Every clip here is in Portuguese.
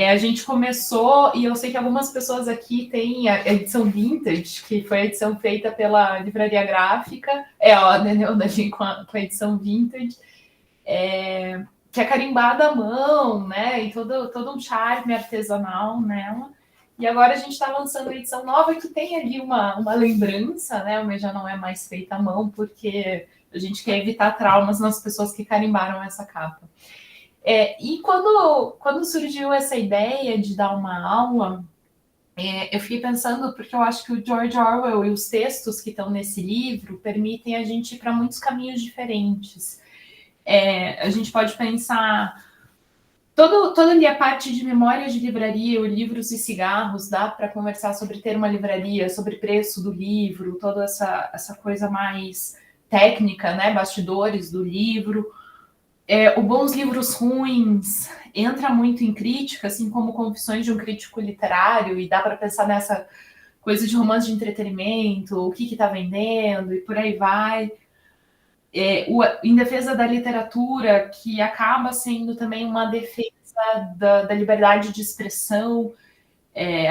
A gente começou, e eu sei que algumas pessoas aqui têm a edição Vintage, que foi a edição feita pela Livraria Gráfica, a Neuda ali com a edição Vintage, que é carimbada à mão, né? E todo um charme artesanal nela. E agora a gente está lançando a edição nova, que tem ali uma lembrança, né? Mas já não é mais feita à mão, porque a gente quer evitar traumas nas pessoas que carimbaram essa capa. E quando surgiu essa ideia de dar uma aula, eu fiquei pensando, porque eu acho que o George Orwell e os textos que estão nesse livro permitem a gente ir para muitos caminhos diferentes. A gente pode pensar toda ali a parte de memória de livraria, livros e cigarros, dá para conversar sobre ter uma livraria, sobre preço do livro, toda essa coisa mais técnica, né, bastidores do livro. O Bons Livros Ruins entra muito em crítica, assim como Confissões de um Crítico Literário, e dá para pensar nessa coisa de romance de entretenimento, o que está vendendo, e por aí vai. Em Defesa da Literatura, que acaba sendo também uma defesa da liberdade de expressão,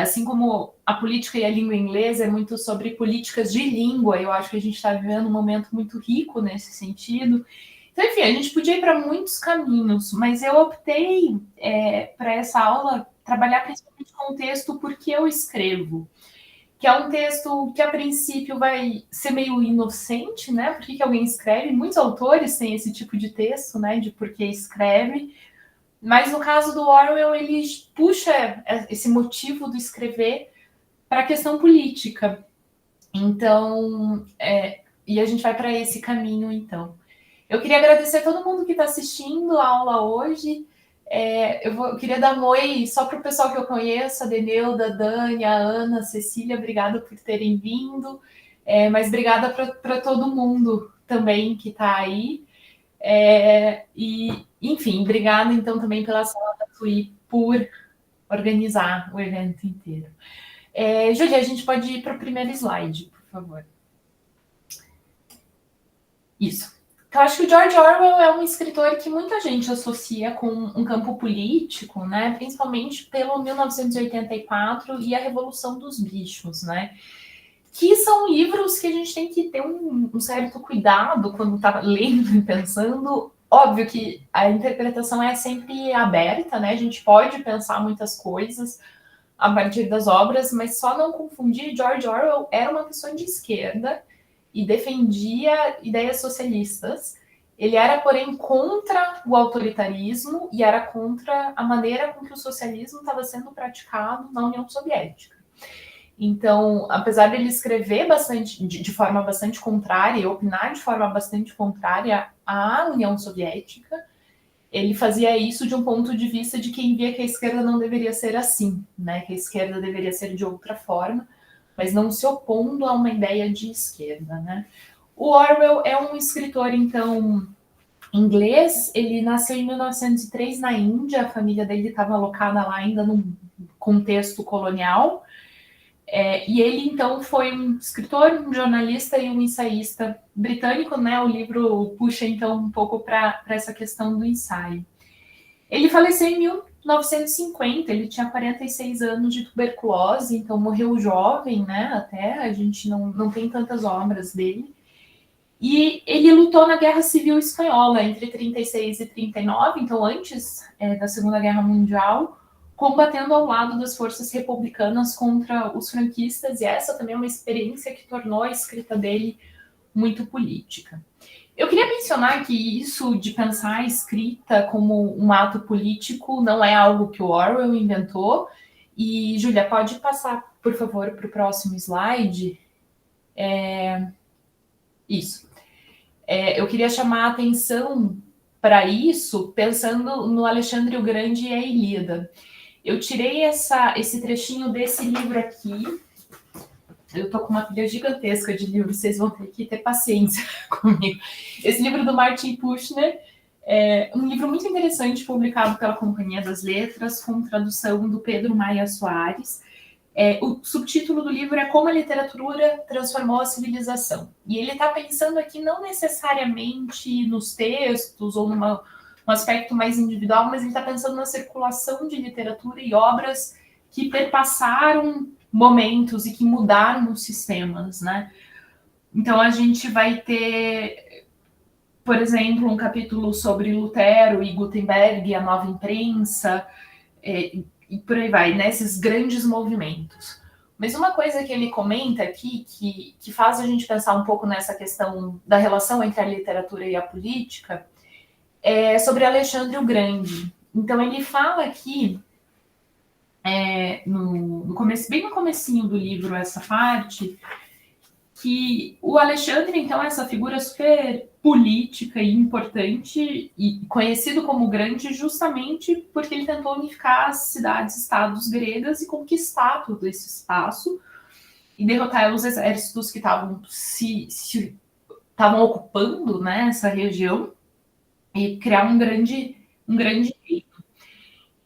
assim como a política e a língua inglesa é muito sobre políticas de língua, eu acho que a gente está vivendo um momento muito rico nesse sentido. Então, enfim, a gente podia ir para muitos caminhos, mas eu optei para essa aula trabalhar principalmente com o texto Porque Eu Escrevo, que é um texto que a princípio vai ser meio inocente, né? Por que alguém escreve? Muitos autores têm esse tipo de texto, né? De por que escreve. Mas no caso do Orwell, ele puxa esse motivo do escrever para a questão política. Então, e a gente vai para esse caminho, então. Eu queria agradecer a todo mundo que está assistindo a aula hoje. Eu queria dar um oi só para o pessoal que eu conheço, a Deneuda, a Dani, a Ana, a Cecília, obrigada por terem vindo. Mas obrigada para todo mundo também que está aí. Enfim, obrigada então também pela sala da TUI por organizar o evento inteiro. Júlia, a gente pode ir para o primeiro slide, por favor. Isso. Então, acho que o George Orwell é um escritor que muita gente associa com um campo político, né? Principalmente pelo 1984 e a Revolução dos Bichos, né? Que são livros que a gente tem que ter um certo cuidado quando está lendo e pensando. Óbvio que a interpretação é sempre aberta, né? A gente pode pensar muitas coisas a partir das obras, mas só não confundir. George Orwell era uma pessoa de esquerda e defendia ideias socialistas. Ele era, porém, contra o autoritarismo e era contra a maneira com que o socialismo estava sendo praticado na União Soviética. Então, apesar dele escrever bastante, de forma bastante contrária e opinar de forma bastante contrária à União Soviética, ele fazia isso de um ponto de vista de quem via que a esquerda não deveria ser assim, né? Que a esquerda deveria ser de outra forma, mas não se opondo a uma ideia de esquerda, né? O Orwell é um escritor, então, inglês. Ele nasceu em 1903 na Índia, a família dele estava alocada lá ainda num contexto colonial. E ele, então, foi um escritor, um jornalista e um ensaísta britânico, né? O livro puxa, então, um pouco para essa questão do ensaio. Ele faleceu em 1950, ele tinha 46 anos de tuberculose, então morreu jovem, né? Até a gente não tem tantas obras dele. E ele lutou na Guerra Civil Espanhola entre 36 e 39, então antes da Segunda Guerra Mundial, combatendo ao lado das forças republicanas contra os franquistas, e essa também é uma experiência que tornou a escrita dele muito política. Eu queria mencionar que isso de pensar a escrita como um ato político não é algo que o Orwell inventou. E, Júlia, pode passar, por favor, para o próximo slide. Isso. Eu queria chamar a atenção para isso, pensando no Alexandre o Grande e a Ilíada. Eu tirei esse trechinho desse livro aqui. Eu estou com uma pilha gigantesca de livros, vocês vão ter que ter paciência comigo. Esse livro do Martin Kushner é um livro muito interessante, publicado pela Companhia das Letras, com tradução do Pedro Maia Soares. O subtítulo do livro é Como a Literatura Transformou a Civilização. E ele está pensando aqui não necessariamente nos textos ou numa um aspecto mais individual, mas ele está pensando na circulação de literatura e obras que perpassaram momentos e que mudaram os sistemas, né? Então a gente vai ter, por exemplo, um capítulo sobre Lutero e Gutenberg, a nova imprensa, e por aí vai, nesses grandes movimentos. Mas uma coisa que ele comenta aqui, que faz a gente pensar um pouco nessa questão da relação entre a literatura e a política, é sobre Alexandre o Grande. Então ele fala aqui, no começo, bem no comecinho do livro, essa parte, que o Alexandre, então, é essa figura super política e importante e conhecido como grande justamente porque ele tentou unificar as cidades-estados gregas e conquistar todo esse espaço e derrotar os exércitos que estavam estavam ocupando, né, essa região e criar um grande reino.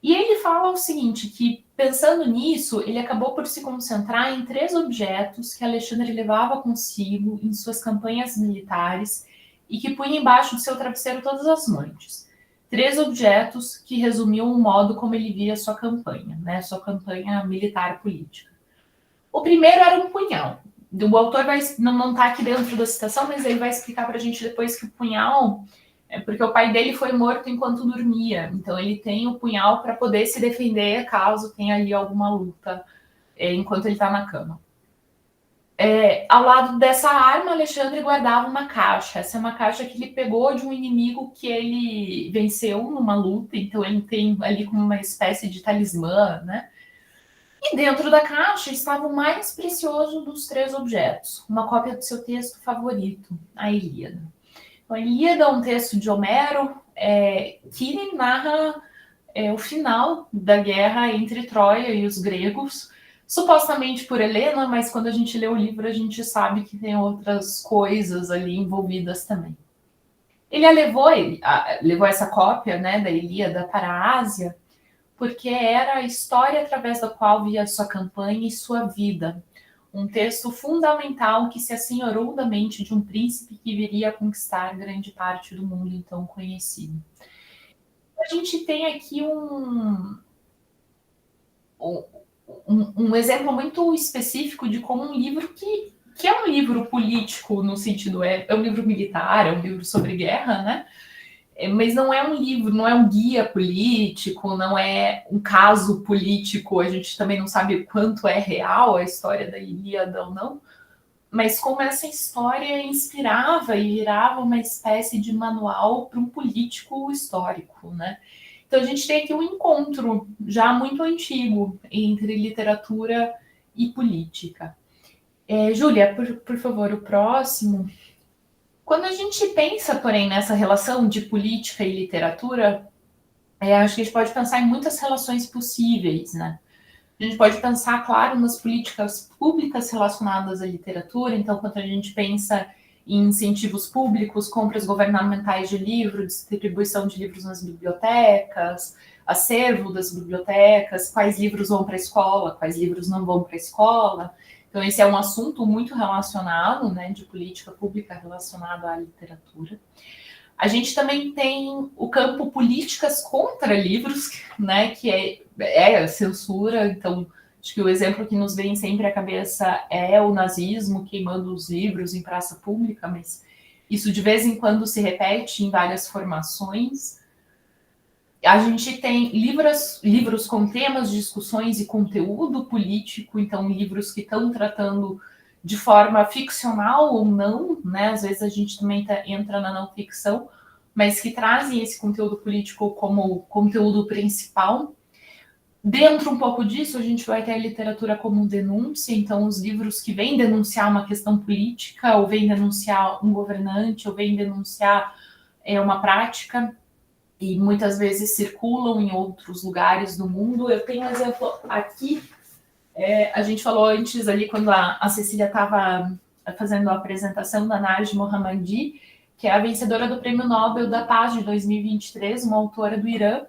E ele fala o seguinte, que pensando nisso, ele acabou por se concentrar em 3 objetos que Alexandre levava consigo em suas campanhas militares e que punha embaixo do seu travesseiro todas as noites. 3 objetos que resumiam o modo como ele via sua campanha, né, sua campanha militar política. O primeiro era um punhal. O autor não está aqui dentro da citação, mas ele vai explicar para a gente depois que o punhal porque o pai dele foi morto enquanto dormia, então ele tem o punhal para poder se defender caso tenha ali alguma luta enquanto ele está na cama. Ao lado dessa arma, Alexandre guardava uma caixa. Essa é uma caixa que ele pegou de um inimigo que ele venceu numa luta, então ele tem ali como uma espécie de talismã, né? E dentro da caixa estava o mais precioso dos 3 objetos, uma cópia do seu texto favorito, a Ilíada. A Ilíada é um texto de Homero que narra o final da guerra entre Troia e os gregos, supostamente por Helena, mas quando a gente lê o livro a gente sabe que tem outras coisas ali envolvidas também. Ele levou essa cópia, né, da Ilíada para a Ásia, porque era a história através da qual via sua campanha e sua vida. Um texto fundamental que se assenhorou da mente de um príncipe que viria a conquistar grande parte do mundo então conhecido. A gente tem aqui um exemplo muito específico de como um livro que é um livro político no sentido, é um livro militar, é um livro sobre guerra, né? Mas não é um livro, não é um guia político, não é um caso político, a gente também não sabe quanto é real a história da Ilíada ou não, mas como essa história inspirava e virava uma espécie de manual para um político histórico, né? Então a gente tem aqui um encontro já muito antigo entre literatura e política. Júlia, por favor, o próximo. Quando a gente pensa, porém, nessa relação de política e literatura, acho que a gente pode pensar em muitas relações possíveis, né? A gente pode pensar, claro, nas políticas públicas relacionadas à literatura. Então, quando a gente pensa em incentivos públicos, compras governamentais de livros, distribuição de livros nas bibliotecas, acervo das bibliotecas, quais livros vão para a escola, quais livros não vão para a escola. Então, esse é um assunto muito relacionado, né, de política pública relacionado à literatura. A gente também tem o campo políticas contra livros, né, que é censura. Então, acho que o exemplo que nos vem sempre à cabeça é o nazismo queimando os livros em praça pública, mas isso de vez em quando se repete em várias formações. A gente tem livros com temas, discussões e conteúdo político, então livros que estão tratando de forma ficcional ou não, né? Às vezes a gente também entra na não ficção, mas que trazem esse conteúdo político como conteúdo principal. Dentro um pouco disso, a gente vai ter a literatura como denúncia, então os livros que vêm denunciar uma questão política, ou vêm denunciar um governante, ou vêm denunciar uma prática, e muitas vezes circulam em outros lugares do mundo. Eu tenho um exemplo aqui. A gente falou antes ali, quando a Cecília estava fazendo a apresentação da Najd Mohammadi, que é a vencedora do Prêmio Nobel da Paz de 2023, uma autora do Irã,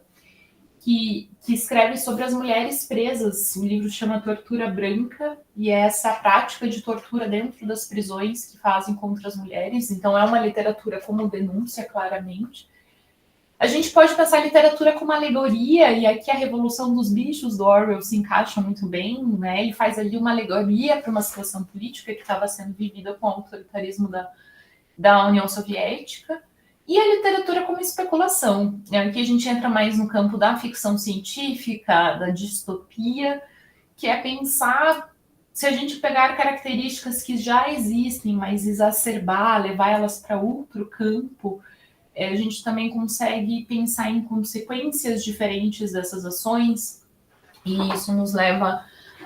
que escreve sobre as mulheres presas. O livro chama Tortura Branca, e é essa prática de tortura dentro das prisões que fazem contra as mulheres. Então é uma literatura como denúncia, claramente. A gente pode pensar a literatura como alegoria, e aqui a Revolução dos Bichos do Orwell se encaixa muito bem, né? Ele faz ali uma alegoria para uma situação política que estava sendo vivida com o autoritarismo da União Soviética, e a literatura como especulação. Aqui a gente entra mais no campo da ficção científica, da distopia, que é pensar se a gente pegar características que já existem, mas exacerbar, levar elas para outro campo, a gente também consegue pensar em consequências diferentes dessas ações, e isso nos leva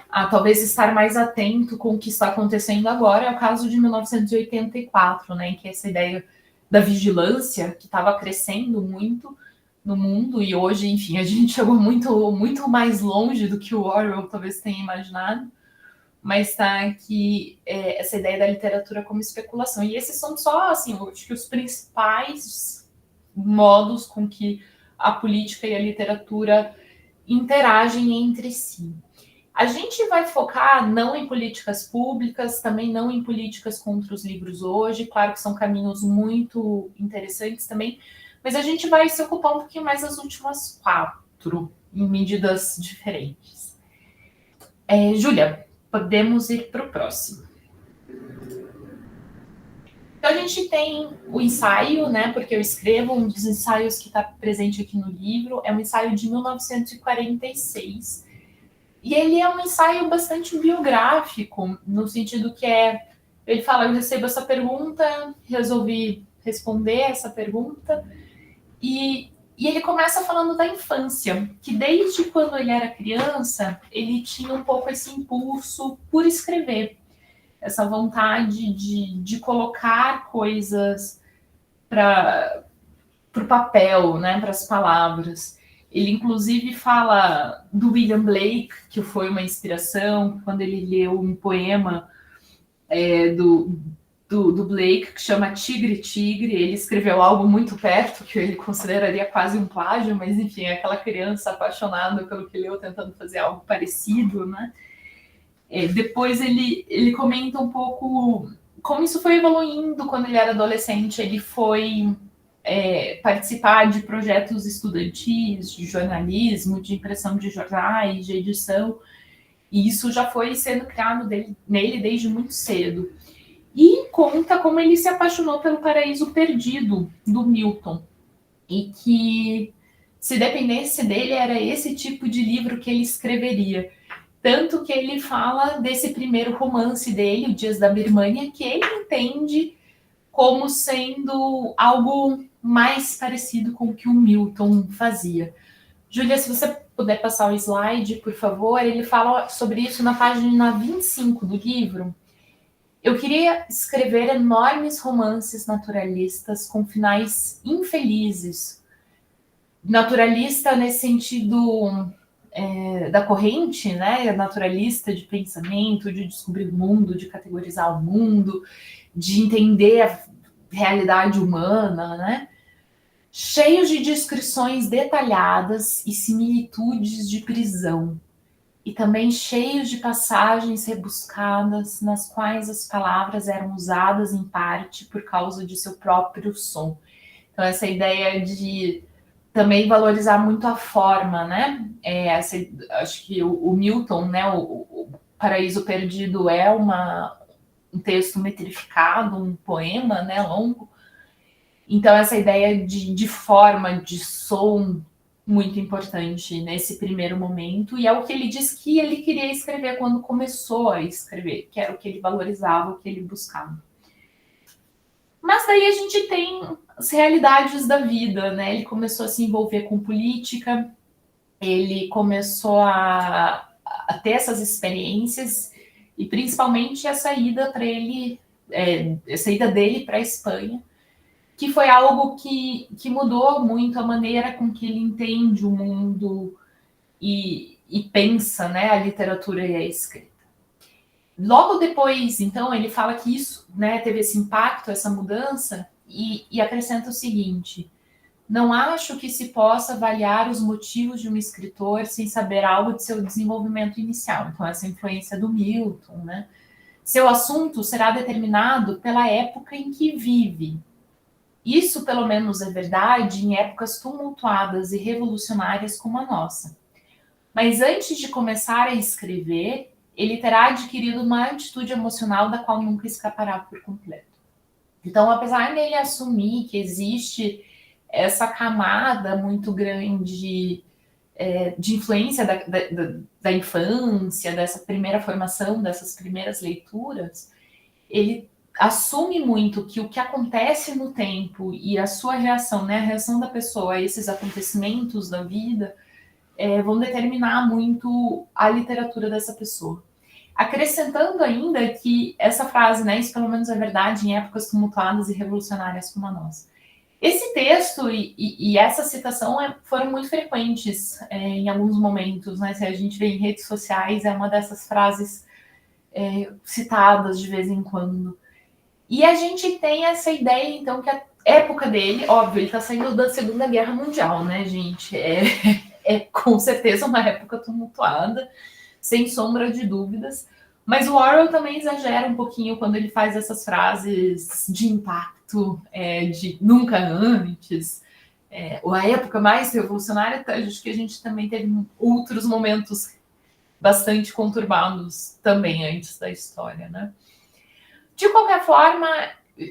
a talvez estar mais atento com o que está acontecendo agora. É o caso de 1984, né, que é essa ideia da vigilância que estava crescendo muito no mundo, e hoje, enfim, a gente chegou muito mais longe do que o Orwell talvez tenha imaginado, mas está aqui essa ideia da literatura como especulação. E esses são só, assim, eu acho que os principais modos com que a política e a literatura interagem entre si. A gente vai focar não em políticas públicas, também não em políticas contra os livros hoje, claro que são caminhos muito interessantes também, mas a gente vai se ocupar um pouquinho mais das últimas 4, em medidas diferentes. Júlia, podemos ir para o próximo. Então, a gente tem o ensaio, né? Porque eu escrevo um dos ensaios que está presente aqui no livro, é um ensaio de 1946. E ele é um ensaio bastante biográfico, no sentido que ele fala, eu recebo essa pergunta, resolvi responder essa pergunta, e ele começa falando da infância, que desde quando ele era criança, ele tinha um pouco esse impulso por escrever, essa vontade de colocar coisas para o papel, né, para as palavras. Ele, inclusive, fala do William Blake, que foi uma inspiração, quando ele leu um poema do Blake, que chama Tigre, Tigre. Ele escreveu algo muito perto, que ele consideraria quase um plágio, mas, enfim, é aquela criança apaixonada pelo que leu, tentando fazer algo parecido, né? Depois ele comenta um pouco como isso foi evoluindo quando ele era adolescente. Ele foi participar de projetos estudantis, de jornalismo, de impressão de jornais, de edição, e isso já foi sendo criado nele desde muito cedo. E conta como ele se apaixonou pelo Paraíso Perdido, do Milton, e que, se dependesse dele, era esse tipo de livro que ele escreveria. Tanto que ele fala desse primeiro romance dele, O Dias da Birmania, que ele entende como sendo algo mais parecido com o que o Milton fazia. Júlia, se você puder passar o slide, por favor, ele fala sobre isso na página 25 do livro. Eu queria escrever enormes romances naturalistas com finais infelizes. Naturalista nesse sentido da corrente, né, naturalista de pensamento, de descobrir o mundo, de categorizar o mundo, de entender a realidade humana, né? Cheios de descrições detalhadas e similitudes de prisão, e também cheios de passagens rebuscadas nas quais as palavras eram usadas em parte por causa de seu próprio som. Então, essa ideia de também valorizar muito a forma, né? Acho que o Milton, né? O Paraíso Perdido é um texto metrificado, um poema, né? Longo. Então, essa ideia de forma, de som, muito importante nesse primeiro momento, e é o que ele diz que ele queria escrever quando começou a escrever, que era o que ele valorizava, o que ele buscava. Mas daí a gente tem as realidades da vida, né? Ele começou a se envolver com política, ele começou a ter essas experiências, e principalmente a saída dele para a Espanha, que foi algo que mudou muito a maneira com que ele entende o mundo e pensa, né, a literatura e a escrita. Logo depois, então, ele fala que isso, né, teve esse impacto, essa mudança, e acrescenta o seguinte: não acho que se possa avaliar os motivos de um escritor sem saber algo de seu desenvolvimento inicial. Então, essa influência do Milton, né? Seu assunto será determinado pela época em que vive, Isso, pelo menos, é verdade em épocas tumultuadas e revolucionárias como a nossa. Mas antes de começar a escrever, ele terá adquirido uma atitude emocional da qual nunca escapará por completo. Então, apesar dele assumir que existe essa camada muito grande de influência da infância, dessa primeira formação, dessas primeiras leituras, ele assume muito que o que acontece no tempo e a sua reação, né, a reação da pessoa a esses acontecimentos da vida, vão determinar muito a literatura dessa pessoa. Acrescentando ainda que essa frase, né, isso pelo menos é verdade em épocas tumultuadas e revolucionárias como a nossa. Esse texto e essa citação foram muito frequentes em alguns momentos, né? Se a gente vê em redes sociais, é uma dessas frases citadas de vez em quando. E a gente tem essa ideia, então, que a época dele, óbvio, ele está saindo da Segunda Guerra Mundial, né, gente? É com certeza uma época tumultuada, sem sombra de dúvidas. Mas o Orwell também exagera um pouquinho quando ele faz essas frases de impacto, de nunca antes, a época mais revolucionária. Acho que a gente também teve outros momentos bastante conturbados também antes da história, né? De qualquer forma,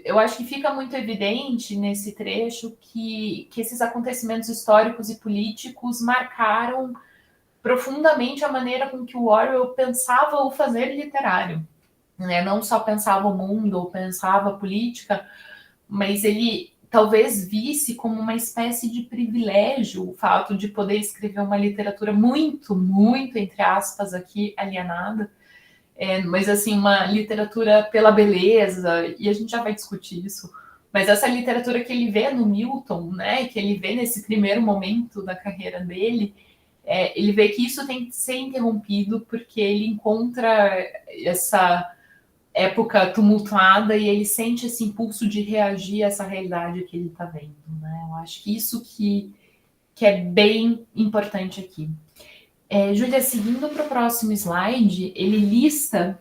eu acho que fica muito evidente nesse trecho que esses acontecimentos históricos e políticos marcaram profundamente a maneira com que o Orwell pensava o fazer literário. Né? Não só pensava o mundo ou pensava a política, mas ele talvez visse como uma espécie de privilégio o fato de poder escrever uma literatura muito, muito, entre aspas, aqui, alienada, mas assim, uma literatura pela beleza, e a gente já vai discutir isso, mas essa literatura que ele vê no Milton, né, que ele vê nesse primeiro momento da carreira dele, ele vê que isso tem que ser interrompido porque ele encontra essa época tumultuada e ele sente esse impulso de reagir a essa realidade que ele está vendo, né? Eu acho que isso que é bem importante aqui. Júlia, seguindo para o próximo slide, ele lista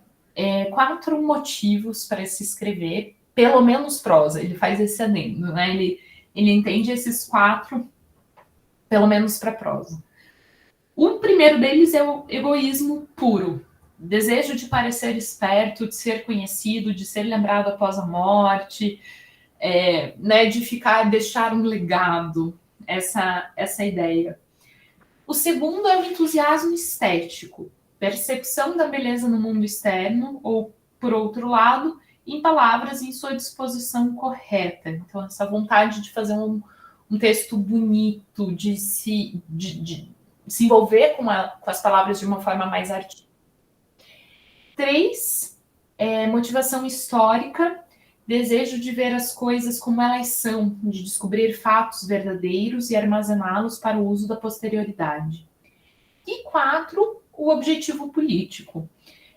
4 motivos para se escrever, pelo menos prosa, ele faz esse adendo, né? Ele entende esses 4, pelo menos para prosa. O primeiro deles é o egoísmo puro, desejo de parecer esperto, de ser conhecido, de ser lembrado após a morte, né, de deixar um legado, essa ideia. O segundo é o entusiasmo estético, percepção da beleza no mundo externo, ou, por outro lado, em palavras em sua disposição correta. Então, essa vontade de fazer um texto bonito, de se envolver com as palavras de uma forma mais artística. 3, motivação histórica, desejo de ver as coisas como elas são, de descobrir fatos verdadeiros e armazená-los para o uso da posterioridade. E 4, o objetivo político.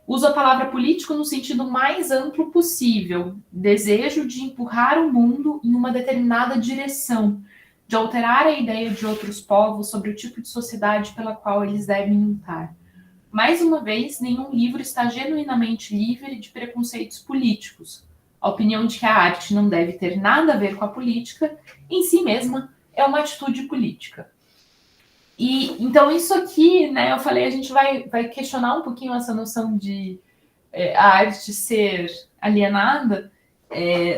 Uso a palavra político no sentido mais amplo possível, desejo de empurrar o mundo em uma determinada direção, de alterar a ideia de outros povos sobre o tipo de sociedade pela qual eles devem lutar. Mais uma vez, nenhum livro está genuinamente livre de preconceitos políticos. A opinião de que a arte não deve ter nada a ver com a política, em si mesma, é uma atitude política. E então isso aqui, né, eu falei, a gente vai questionar um pouquinho essa noção de a arte ser alienada,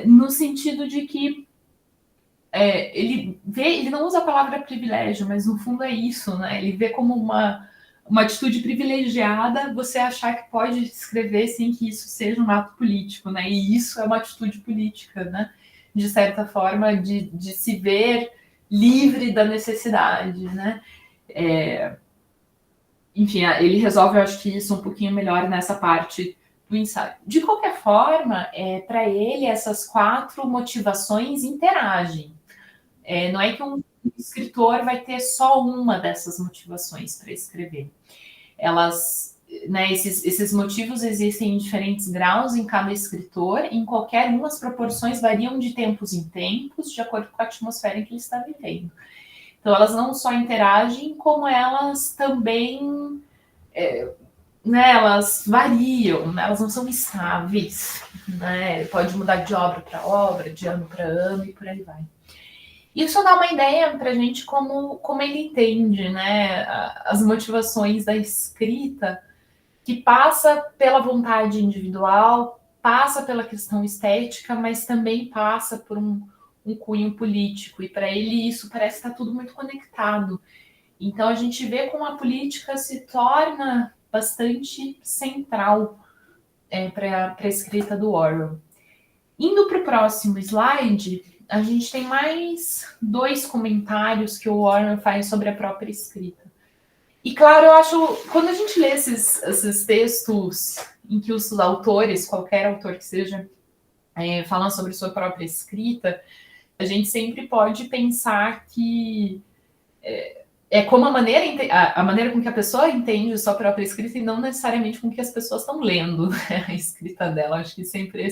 no sentido de que ele não usa a palavra privilégio, mas no fundo é isso, né? Ele vê como uma atitude privilegiada você achar que pode escrever sem que isso seja um ato político, né? E isso é uma atitude política, né? De certa forma, de se ver livre da necessidade, né? Enfim, ele resolve, eu acho que isso um pouquinho melhor nessa parte do ensaio. De qualquer forma, para ele, essas 4 motivações interagem. Não é que um escritor vai ter só uma dessas motivações para escrever. Elas, né, esses motivos existem em diferentes graus em cada escritor, em qualquer um as proporções variam de tempos em tempos, de acordo com a atmosfera em que ele está vivendo. Então, elas não só interagem, como elas também né, elas variam, né, elas não são estáveis, né, pode mudar de obra para obra, de ano para ano e por aí vai. Isso dá uma ideia para a gente como ele entende, né, as motivações da escrita, que passa pela vontade individual, passa pela questão estética, mas também passa por um cunho político, e para ele isso parece estar tudo muito conectado. Então a gente vê como a política se torna bastante central para a escrita do Orwell. Indo para o próximo slide, a gente tem mais 2 comentários que o Orwell faz sobre a própria escrita. E claro, eu acho, quando a gente lê esses textos em que os autores, qualquer autor que seja, falam sobre sua própria escrita, a gente sempre pode pensar que como a maneira com que a pessoa entende sua própria escrita e não necessariamente com que as pessoas estão lendo, né, a escrita dela. Acho que sempre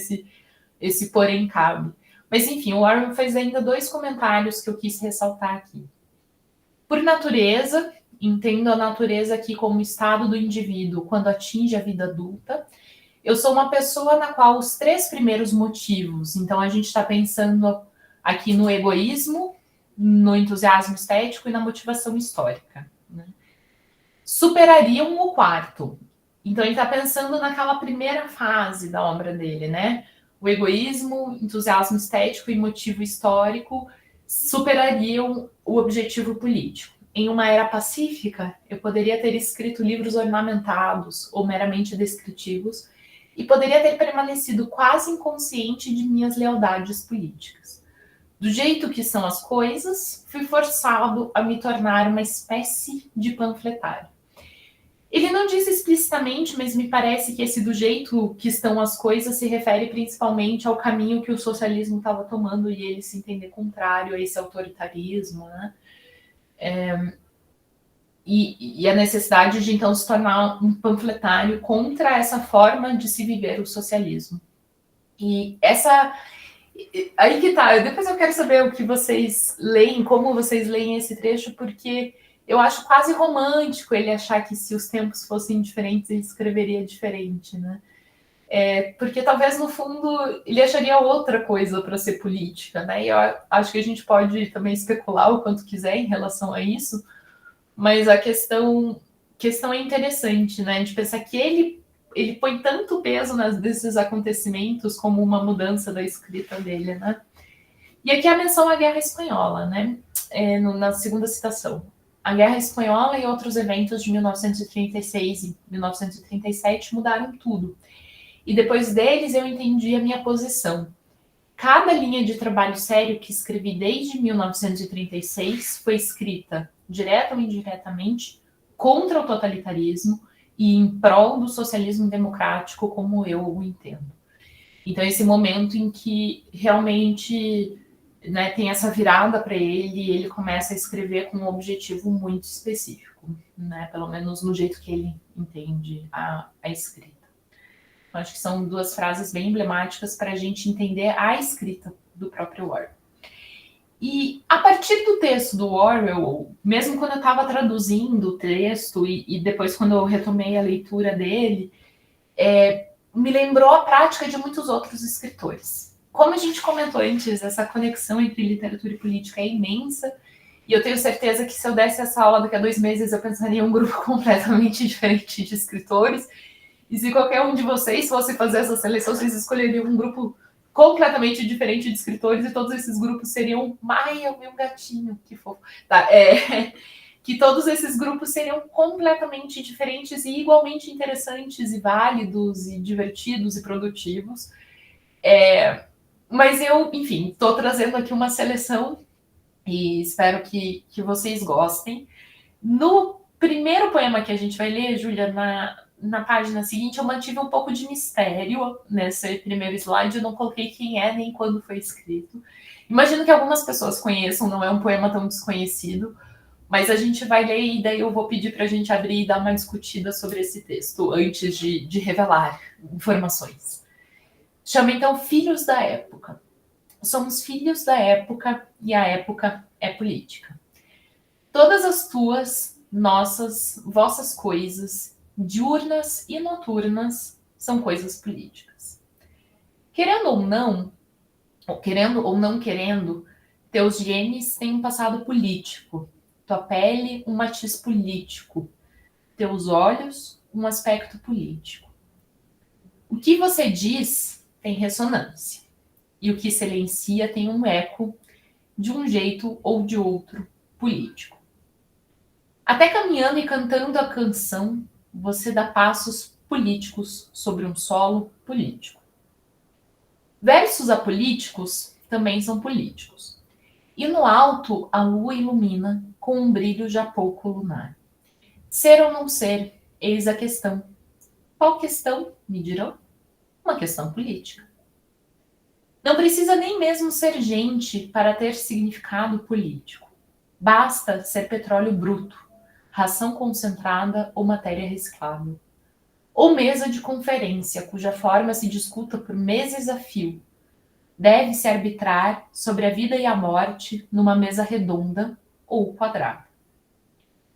esse porém cabe. Mas enfim, o Orwell fez ainda 2 comentários que eu quis ressaltar aqui. Por natureza, entendo a natureza aqui como estado do indivíduo quando atinge a vida adulta. Eu sou uma pessoa na qual os 3 primeiros motivos, então a gente está pensando aqui no egoísmo, no entusiasmo estético e na motivação histórica, né, superariam o quarto. Então ele está pensando naquela primeira fase da obra dele, né? O egoísmo, entusiasmo estético e motivo histórico superariam o objetivo político. Em uma era pacífica, eu poderia ter escrito livros ornamentados ou meramente descritivos e poderia ter permanecido quase inconsciente de minhas lealdades políticas. Do jeito que são as coisas, fui forçado a me tornar uma espécie de panfletário. Ele não diz explicitamente, mas me parece que esse do jeito que estão as coisas se refere principalmente ao caminho que o socialismo estava tomando e ele se entender contrário a esse autoritarismo, né? E a necessidade de então se tornar um panfletário contra essa forma de se viver o socialismo. E aí que tá, depois eu quero saber o que vocês leem, como vocês leem esse trecho, porque eu acho quase romântico ele achar que se os tempos fossem diferentes, ele escreveria diferente, né? Porque talvez no fundo ele acharia outra coisa para ser política, né? E eu acho que a gente pode também especular o quanto quiser em relação a isso, mas a questão é interessante, né? De pensar que ele põe tanto peso desses acontecimentos como uma mudança da escrita dele, né? E aqui a menção à Guerra Espanhola, né? Na segunda citação. A Guerra Espanhola e outros eventos de 1936 e 1937 mudaram tudo. E depois deles eu entendi a minha posição. Cada linha de trabalho sério que escrevi desde 1936 foi escrita, direta ou indiretamente, contra o totalitarismo e em prol do socialismo democrático como eu o entendo. Então, esse momento em que realmente, né, tem essa virada para ele e ele começa a escrever com um objetivo muito específico, né, pelo menos no jeito que ele entende a escrita. Eu acho que são 2 frases bem emblemáticas para a gente entender a escrita do próprio Orwell. E a partir do texto do Orwell, mesmo quando eu estava traduzindo o texto e depois quando eu retomei a leitura dele, me lembrou a prática de muitos outros escritores. Como a gente comentou antes, essa conexão entre literatura e política é imensa, e eu tenho certeza que se eu desse essa aula daqui a 2 meses, eu pensaria em um grupo completamente diferente de escritores, e se qualquer um de vocês fosse fazer essa seleção, vocês escolheriam um grupo completamente diferente de escritores, e todos esses grupos seriam Maia, o meu gatinho, que fofo. Tá, que todos esses grupos seriam completamente diferentes e igualmente interessantes e válidos e divertidos e produtivos. Mas eu, enfim, estou trazendo aqui uma seleção e espero que vocês gostem. No primeiro poema que a gente vai ler, Júlia, na página seguinte, eu mantive um pouco de mistério nesse primeiro slide, eu não coloquei quem é nem quando foi escrito. Imagino que algumas pessoas conheçam, não é um poema tão desconhecido, mas a gente vai ler e daí eu vou pedir para a gente abrir e dar uma discutida sobre esse texto antes de revelar informações. Chama então Filhos da Época. Somos filhos da época e a época é política. Todas as tuas, nossas, vossas coisas diurnas e noturnas são coisas políticas. Querendo ou não querendo, teus genes têm um passado político, tua pele um matiz político, teus olhos um aspecto político. O que você diz tem ressonância, e o que silencia tem um eco de um jeito ou de outro político. Até caminhando e cantando a canção, você dá passos políticos sobre um solo político. Versos apolíticos também são políticos. E no alto a lua ilumina com um brilho já pouco lunar. Ser ou não ser, eis a questão. Qual questão, me dirão? Uma questão política. Não precisa nem mesmo ser gente para ter significado político. Basta ser petróleo bruto, ração concentrada ou matéria reciclável. Ou mesa de conferência, cuja forma se discuta por meses a fio. Deve-se arbitrar sobre a vida e a morte numa mesa redonda ou quadrada.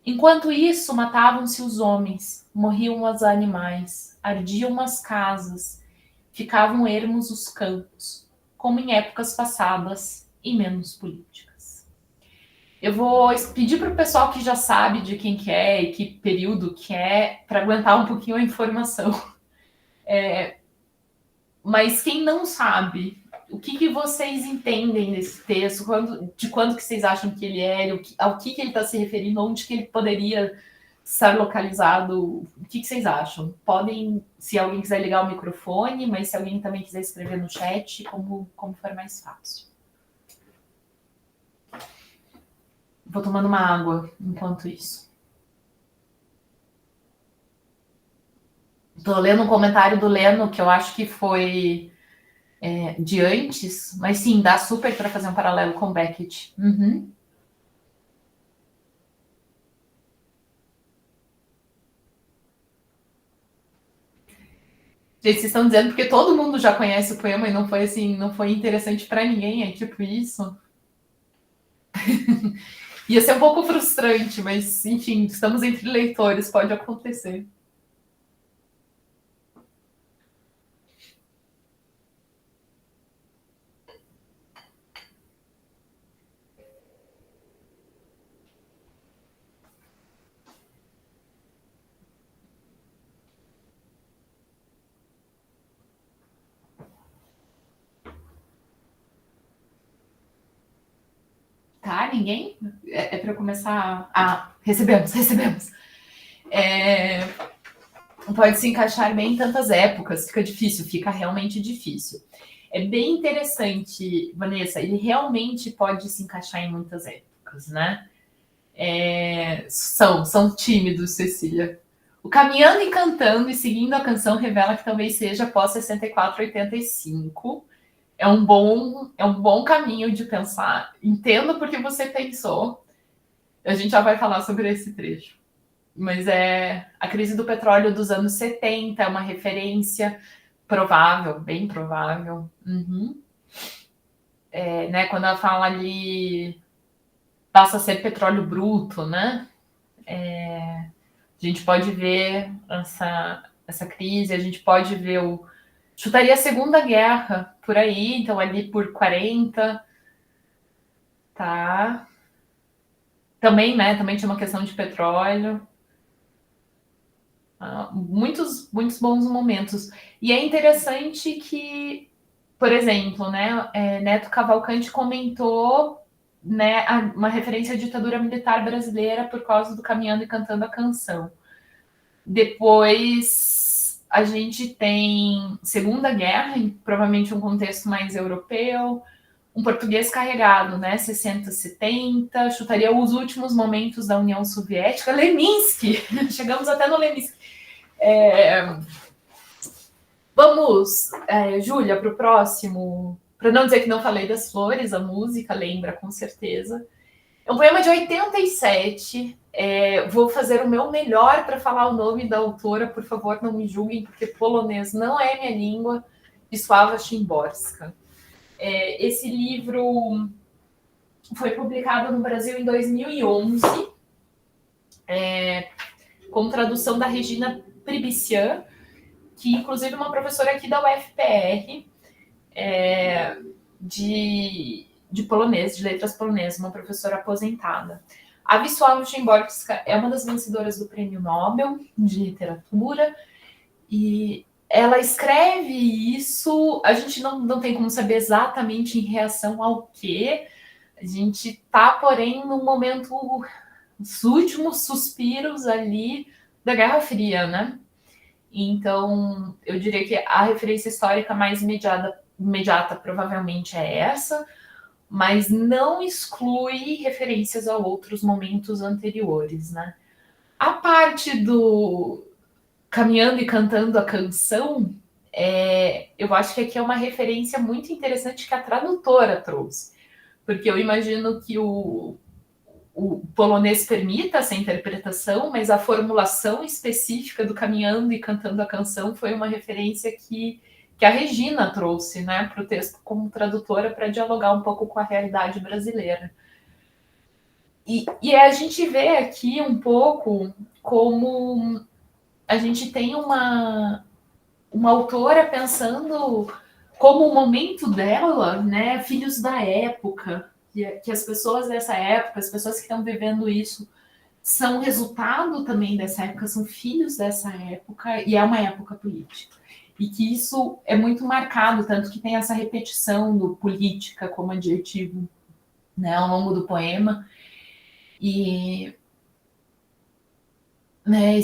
Enquanto isso, matavam-se os homens, morriam os animais, ardiam as casas, ficavam ermos os campos, como em épocas passadas e menos políticas. Eu vou pedir para o pessoal que já sabe de quem que é e que período que é, para aguentar um pouquinho a informação. Mas quem não sabe, o que vocês entendem desse texto? De quando que vocês acham que ele é? Ao que ele está se referindo? Onde que ele poderia estar localizado? O que vocês acham? Podem, se alguém quiser ligar o microfone, mas se alguém também quiser escrever no chat, como for mais fácil. Vou tomando uma água enquanto isso. Estou lendo um comentário do Leno, que eu acho que foi de antes, mas sim, dá super para fazer um paralelo com Beckett. Uhum. Gente, vocês estão dizendo porque todo mundo já conhece o poema e não foi assim, não foi interessante para ninguém, é tipo isso. Ia ser um pouco frustrante, mas enfim, estamos entre leitores, pode acontecer. Tá, ninguém? É para começar. Ah, recebemos. Pode se encaixar bem em tantas épocas, fica realmente difícil. É bem interessante, Vanessa, ele realmente pode se encaixar em muitas épocas, né? São tímidos, Cecília. O Caminhando e Cantando e Seguindo a Canção revela que talvez seja pós 64, 85. É um bom caminho de pensar. Entendo porque você pensou. A gente já vai falar sobre esse trecho. Mas a crise do petróleo dos anos 70 é uma referência provável, bem provável. Uhum. Né, quando ela fala ali, passa a ser petróleo bruto, né? A gente pode ver essa crise, a gente pode ver chutaria a Segunda Guerra por aí, então ali por 40, tá? Também, né? Também tinha uma questão de petróleo. Muitos bons momentos. E é interessante que, por exemplo, né, Neto Cavalcante comentou, né, uma referência à ditadura militar brasileira por causa do Caminhando e Cantando a Canção. Depois a gente tem Segunda Guerra, em provavelmente um contexto mais europeu, um português carregado, né, 60, 70, chutaria os últimos momentos da União Soviética, Leninski, chegamos até no Leninski. Vamos, Júlia, para o próximo, para não dizer que não falei das flores, a música lembra com certeza. É um poema de 87. Vou fazer o meu melhor para falar o nome da autora, por favor, não me julguem, porque polonês não é minha língua. Wisława Szymborska. Esse livro foi publicado no Brasil em 2011, com tradução da Regina Pribician, que inclusive é uma professora aqui da UFPR, de polonês, de letras polonesas, uma professora aposentada. A Wisława Szymborska é uma das vencedoras do Prêmio Nobel de Literatura, e ela escreve isso, a gente não tem como saber exatamente em reação ao quê. A gente está, porém, no momento, os últimos suspiros ali da Guerra Fria, né? Então, eu diria que a referência histórica mais imediata provavelmente é essa, mas não exclui referências a outros momentos anteriores, né? A parte do caminhando e cantando a canção, eu acho que aqui é uma referência muito interessante que a tradutora trouxe, porque eu imagino que o polonês permita essa interpretação, mas a formulação específica do caminhando e cantando a canção foi uma referência que a Regina trouxe, né, para o texto como tradutora para dialogar um pouco com a realidade brasileira. E a gente vê aqui um pouco como a gente tem uma autora pensando como o momento dela, né, filhos da época, que as pessoas dessa época, as pessoas que estão vivendo isso, são resultado também dessa época, são filhos dessa época, e é uma época política. E que isso é muito marcado, tanto que tem essa repetição do política como adjetivo, né, ao longo do poema. E né,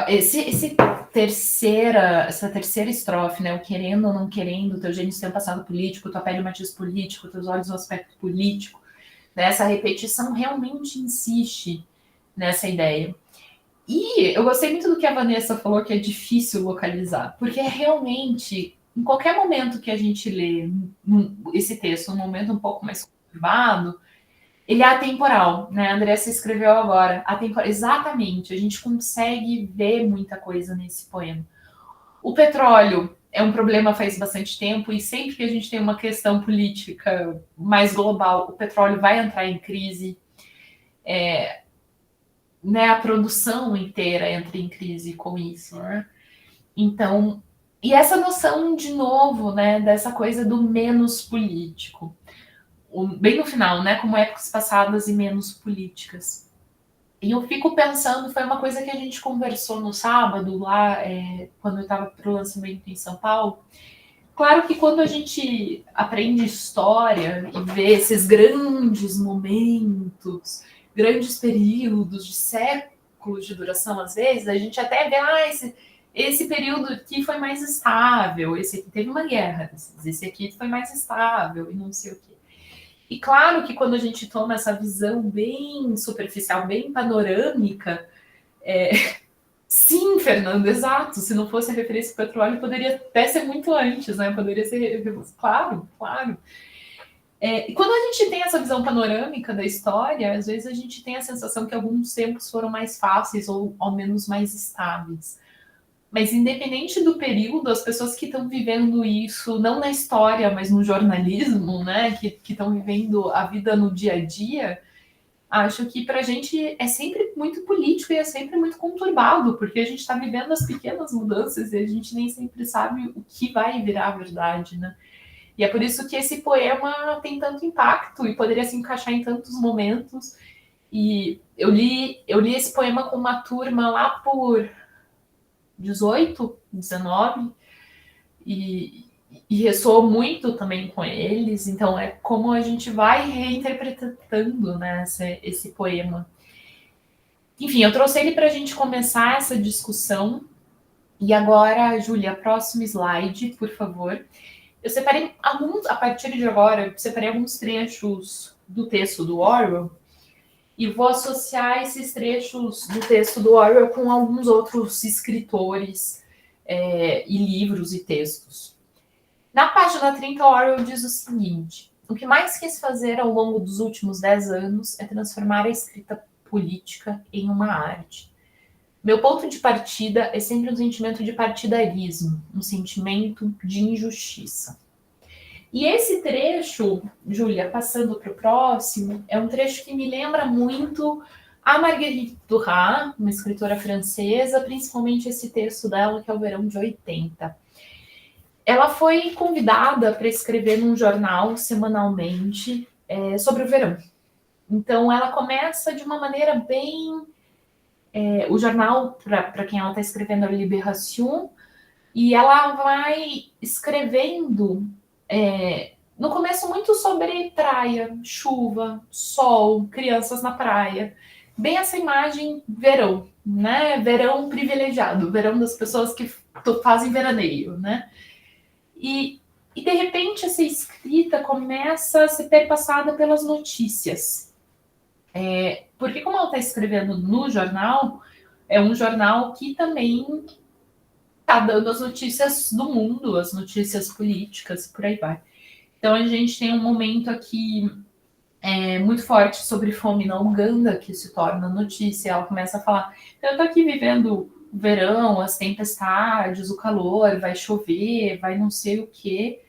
essa terceira estrofe, né? O querendo ou não querendo, teu gênio tem um passado político, tua pele um matiz político, teus olhos um aspecto político. Né? Essa repetição realmente insiste nessa ideia. E eu gostei muito do que a Vanessa falou, que é difícil localizar, porque é realmente, em qualquer momento que a gente lê esse texto, um momento um pouco mais conturbado, ele é atemporal, né? A Andressa escreveu agora. Exatamente, a gente consegue ver muita coisa nesse poema. O petróleo é um problema faz bastante tempo, e sempre que a gente tem uma questão política mais global, o petróleo vai entrar em crise. Né, a produção inteira entra em crise com isso. Né? Então, e essa noção, de novo, né, dessa coisa do menos político. Bem no final, né, como épocas passadas e menos políticas. E eu fico pensando, foi uma coisa que a gente conversou no sábado, lá, quando eu estava para o lançamento em São Paulo. Claro que quando a gente aprende história e vê esses grandes momentos, grandes períodos de séculos de duração, às vezes, a gente até vê, esse período aqui foi mais estável, esse aqui teve uma guerra, esse aqui foi mais estável, e não sei o quê. E claro que quando a gente toma essa visão bem superficial, bem panorâmica, sim, Fernando, exato. Se não fosse a referência ao petróleo, poderia até ser muito antes, né? Poderia ser. Claro, claro. E quando a gente tem essa visão panorâmica da história, às vezes a gente tem a sensação que alguns tempos foram mais fáceis ou ao menos mais estáveis. Mas independente do período, as pessoas que estão vivendo isso, não na história, mas no jornalismo, né, que estão vivendo a vida no dia a dia, acho que para a gente é sempre muito político e é sempre muito conturbado, porque a gente está vivendo as pequenas mudanças e a gente nem sempre sabe o que vai virar a verdade, né? E é por isso que esse poema tem tanto impacto e poderia se encaixar em tantos momentos. E eu li esse poema com uma turma lá por 18, 19, e ressoou muito também com eles. Então é como a gente vai reinterpretando, né, esse poema. Enfim, eu trouxe ele para a gente começar essa discussão. E agora, Júlia, próximo slide, por favor. Eu separei a partir de agora, eu separei alguns trechos do texto do Orwell e vou associar esses trechos do texto do Orwell com alguns outros escritores e livros e textos. Na página 30, Orwell diz o seguinte: o que mais quis fazer ao longo dos últimos 10 anos é transformar a escrita política em uma arte. Meu ponto de partida é sempre um sentimento de partidarismo, um sentimento de injustiça. E esse trecho, Júlia, passando para o próximo, é um trecho que me lembra muito A Marguerite Duras, uma escritora francesa, principalmente esse texto dela, que é O Verão de 80. Ela foi convidada para escrever num jornal semanalmente sobre o verão. Então, ela começa de uma maneira bem... o jornal, para quem ela está escrevendo, é o Libération, e ela vai escrevendo, no começo, muito sobre praia, chuva, sol, crianças na praia. Bem essa imagem verão, né? Verão privilegiado, verão das pessoas que fazem veraneio, né? E de repente essa escrita começa a ser perpassada pelas notícias. Porque como ela está escrevendo no jornal, é um jornal que também está dando as notícias do mundo, as notícias políticas, por aí vai. Então a gente tem um momento aqui muito forte sobre fome na Uganda, que se torna notícia. Ela começa a falar, eu estou aqui vivendo o verão, as tempestades, o calor, vai chover, vai não sei o quê.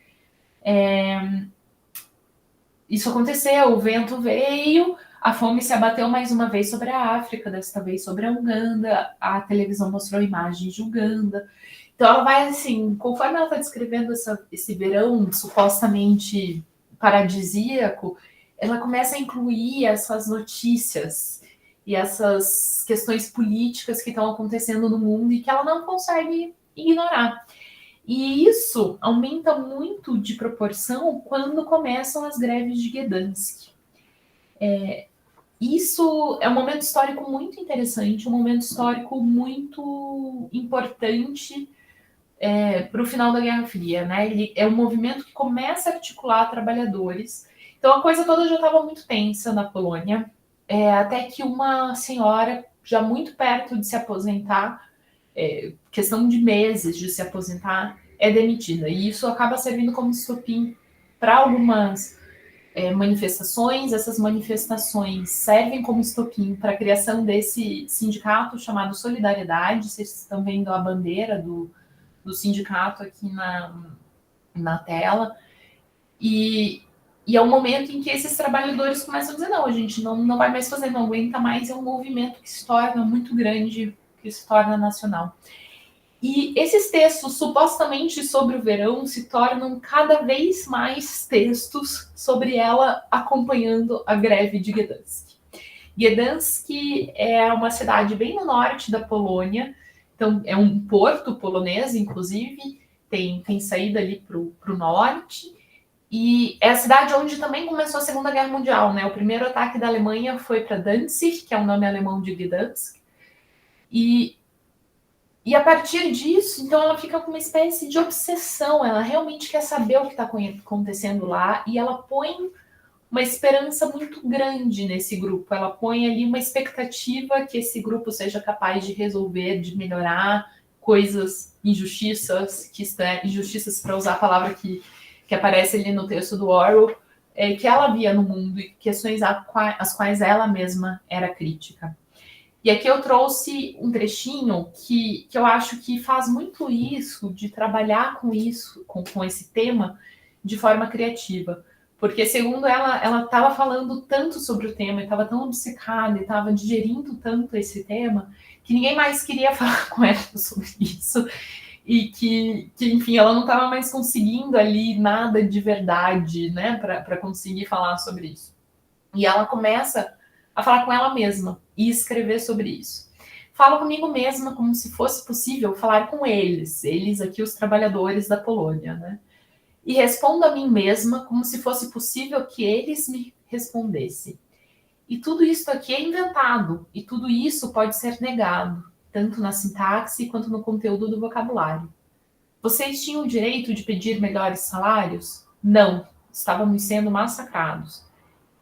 Isso aconteceu, o vento veio, a fome se abateu mais uma vez sobre a África, desta vez sobre a Uganda, a televisão mostrou imagens de Uganda. Então ela vai assim, conforme ela está descrevendo esse verão supostamente paradisíaco, ela começa a incluir essas notícias e essas questões políticas que estão acontecendo no mundo e que ela não consegue ignorar. E isso aumenta muito de proporção quando começam as greves de Gdansk. Isso é um momento histórico muito interessante, um momento histórico muito importante para o final da Guerra Fria, né? Ele é um movimento que começa a articular trabalhadores. Então a coisa toda já estava muito tensa na Polônia, até que uma senhora, já muito perto de se aposentar, questão de meses de se aposentar, é demitida. E isso acaba servindo como estopim para algumas manifestações. Essas manifestações servem como estopim para a criação desse sindicato chamado Solidariedade. Vocês estão vendo a bandeira do sindicato aqui na tela. E é um momento em que esses trabalhadores começam a dizer, não, a gente não vai mais fazer, não aguenta mais, é um movimento que se torna muito grande, que se torna nacional. E esses textos, supostamente sobre o verão, se tornam cada vez mais textos sobre ela acompanhando a greve de Gdansk. Gdansk é uma cidade bem no norte da Polônia, então é um porto polonês, inclusive, tem saída ali para o norte, e é a cidade onde também começou a Segunda Guerra Mundial, né? O primeiro ataque da Alemanha foi para Danzig, que é o nome alemão de Gdansk, e a partir disso, então ela fica com uma espécie de obsessão, ela realmente quer saber o que está acontecendo lá, e ela põe uma esperança muito grande nesse grupo, ela põe ali uma expectativa que esse grupo seja capaz de resolver, de melhorar coisas, injustiças, injustiças para usar a palavra que aparece ali no texto do Orwell, que ela via no mundo, e questões às quais ela mesma era crítica. E aqui eu trouxe um trechinho que eu acho que faz muito isso, de trabalhar com isso, com esse tema, de forma criativa. Porque, segundo ela estava falando tanto sobre o tema, estava tão obcecada, e estava digerindo tanto esse tema, que ninguém mais queria falar com ela sobre isso. E que enfim, ela não estava mais conseguindo ali nada de verdade, né, para conseguir falar sobre isso. E ela começa a falar com ela mesma e escrever sobre isso. Falo comigo mesma como se fosse possível falar com eles aqui, os trabalhadores da Polônia, né? E respondo a mim mesma como se fosse possível que eles me respondessem. E tudo isso aqui é inventado, e tudo isso pode ser negado, tanto na sintaxe quanto no conteúdo do vocabulário. Vocês tinham o direito de pedir melhores salários? Não, estávamos sendo massacrados.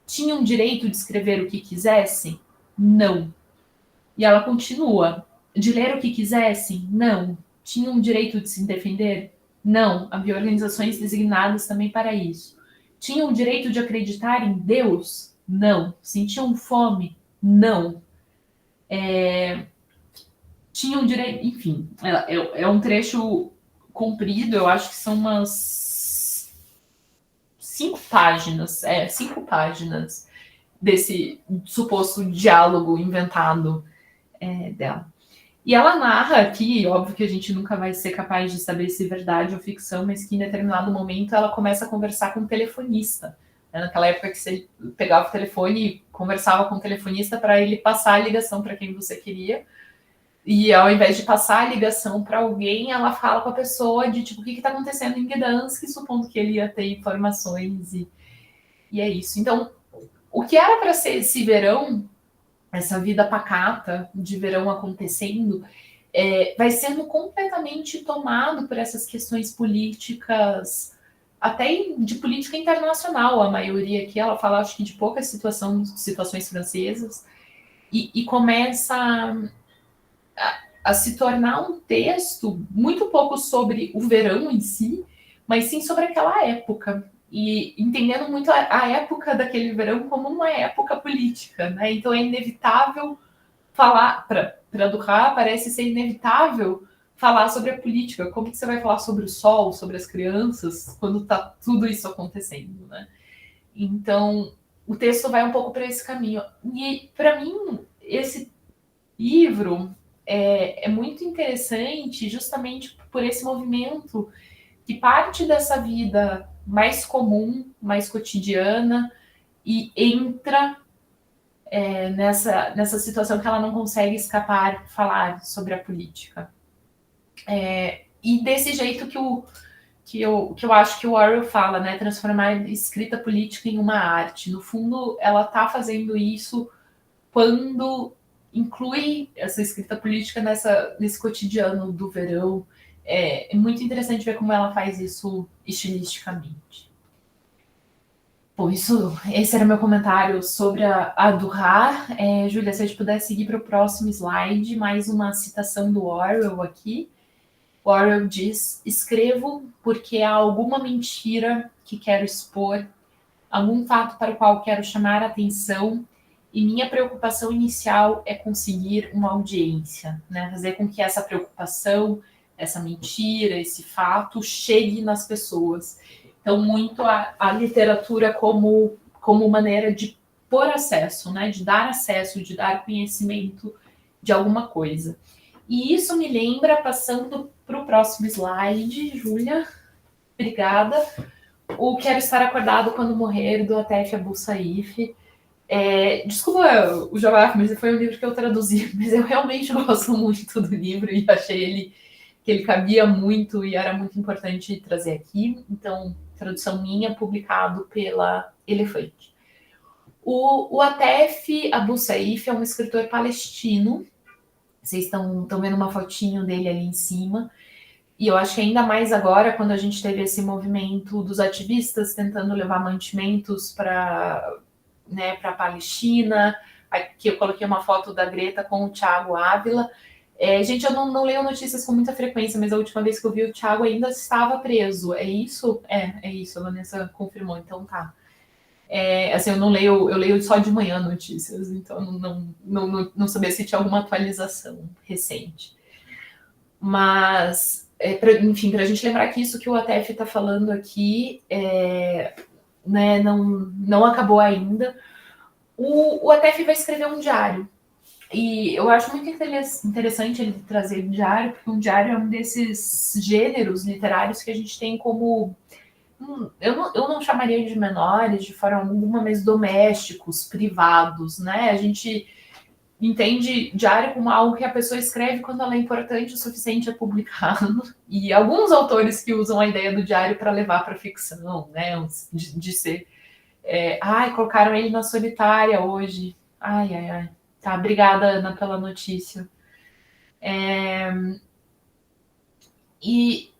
Tinham direito de escrever o que quisessem? Não. E ela continua. De ler o que quisessem? Não. Tinham direito de se defender? Não. Havia organizações designadas também para isso. Tinham direito de acreditar em Deus? Não. Sentiam fome? Não. Tinham direito... Enfim, é um trecho comprido, eu acho que são umas 5 páginas. 5 páginas. desse suposto diálogo inventado dela. E ela narra aqui, óbvio que a gente nunca vai ser capaz de saber se é verdade ou ficção, mas que em determinado momento ela começa a conversar com um telefonista. Naquela época que você pegava o telefone e conversava com o telefonista para ele passar a ligação para quem você queria. E ao invés de passar a ligação para alguém, ela fala com a pessoa de tipo, o que está acontecendo em Gdansk, supondo que ele ia ter informações. E é isso. Então, o que era para ser esse verão, essa vida pacata de verão acontecendo, vai sendo completamente tomado por essas questões políticas, até de política internacional. A maioria aqui, ela fala, acho que de poucas situações francesas, e começa a se tornar um texto muito pouco sobre o verão em si, mas sim sobre aquela época. E entendendo muito a época daquele verão como uma época política, né? Então é inevitável falar, para Duras, parece ser inevitável falar sobre a política. Como que você vai falar sobre o sol, sobre as crianças, quando está tudo isso acontecendo, né? Então, o texto vai um pouco para esse caminho. E, para mim, esse livro é muito interessante justamente por esse movimento que parte dessa vida mais comum, mais cotidiana, e entra nessa situação que ela não consegue escapar, falar sobre a política. E desse jeito que eu acho que o Orwell fala, né? Transformar a escrita política em uma arte. No fundo, ela está fazendo isso quando inclui essa escrita política nesse cotidiano do verão. É muito interessante ver como ela faz isso estilisticamente. Bom, esse era meu comentário sobre a Duras. Júlia, se a gente puder seguir para o próximo slide, mais uma citação do Orwell aqui. O Orwell diz: escrevo porque há alguma mentira que quero expor, algum fato para o qual quero chamar a atenção, e minha preocupação inicial é conseguir uma audiência, né? Fazer com que essa preocupação, essa mentira, esse fato chegue nas pessoas. Então, muito a literatura como maneira de pôr acesso, né? De dar acesso, de dar conhecimento de alguma coisa. E isso me lembra, passando para o próximo slide, Júlia, obrigada, o Quero Estar Acordado Quando Morrer, do Atef Abu Saif. Desculpa o jabá, mas foi um livro que eu traduzi, mas eu realmente gosto muito do livro e achei que ele cabia muito e era muito importante trazer aqui. Então, tradução minha, publicado pela Elefante. O Atef Abu Saif é um escritor palestino. Vocês estão vendo uma fotinho dele ali em cima. E eu acho que ainda mais agora, quando a gente teve esse movimento dos ativistas tentando levar mantimentos para a Palestina. Aqui eu coloquei uma foto da Greta com o Thiago Ávila. Gente, eu não leio notícias com muita frequência, mas a última vez que eu vi o Thiago ainda estava preso. É isso? É isso, a Vanessa confirmou, então tá. Assim, eu leio só de manhã notícias, então não sabia se tinha alguma atualização recente. Mas, enfim, para a gente lembrar que isso que o Atef está falando aqui né, não acabou ainda. O Atef vai escrever um diário. E eu acho muito interessante ele trazer o diário, porque um diário é um desses gêneros literários que a gente tem como... eu não chamaria de menores de forma alguma, mas domésticos, privados, né? A gente entende diário como algo que a pessoa escreve quando ela é importante o suficiente a publicá-lo. E alguns autores que usam a ideia do diário para levar para ficção, né? De ser... colocaram ele na solitária hoje. Ai. Tá, obrigada, Ana, pela notícia. E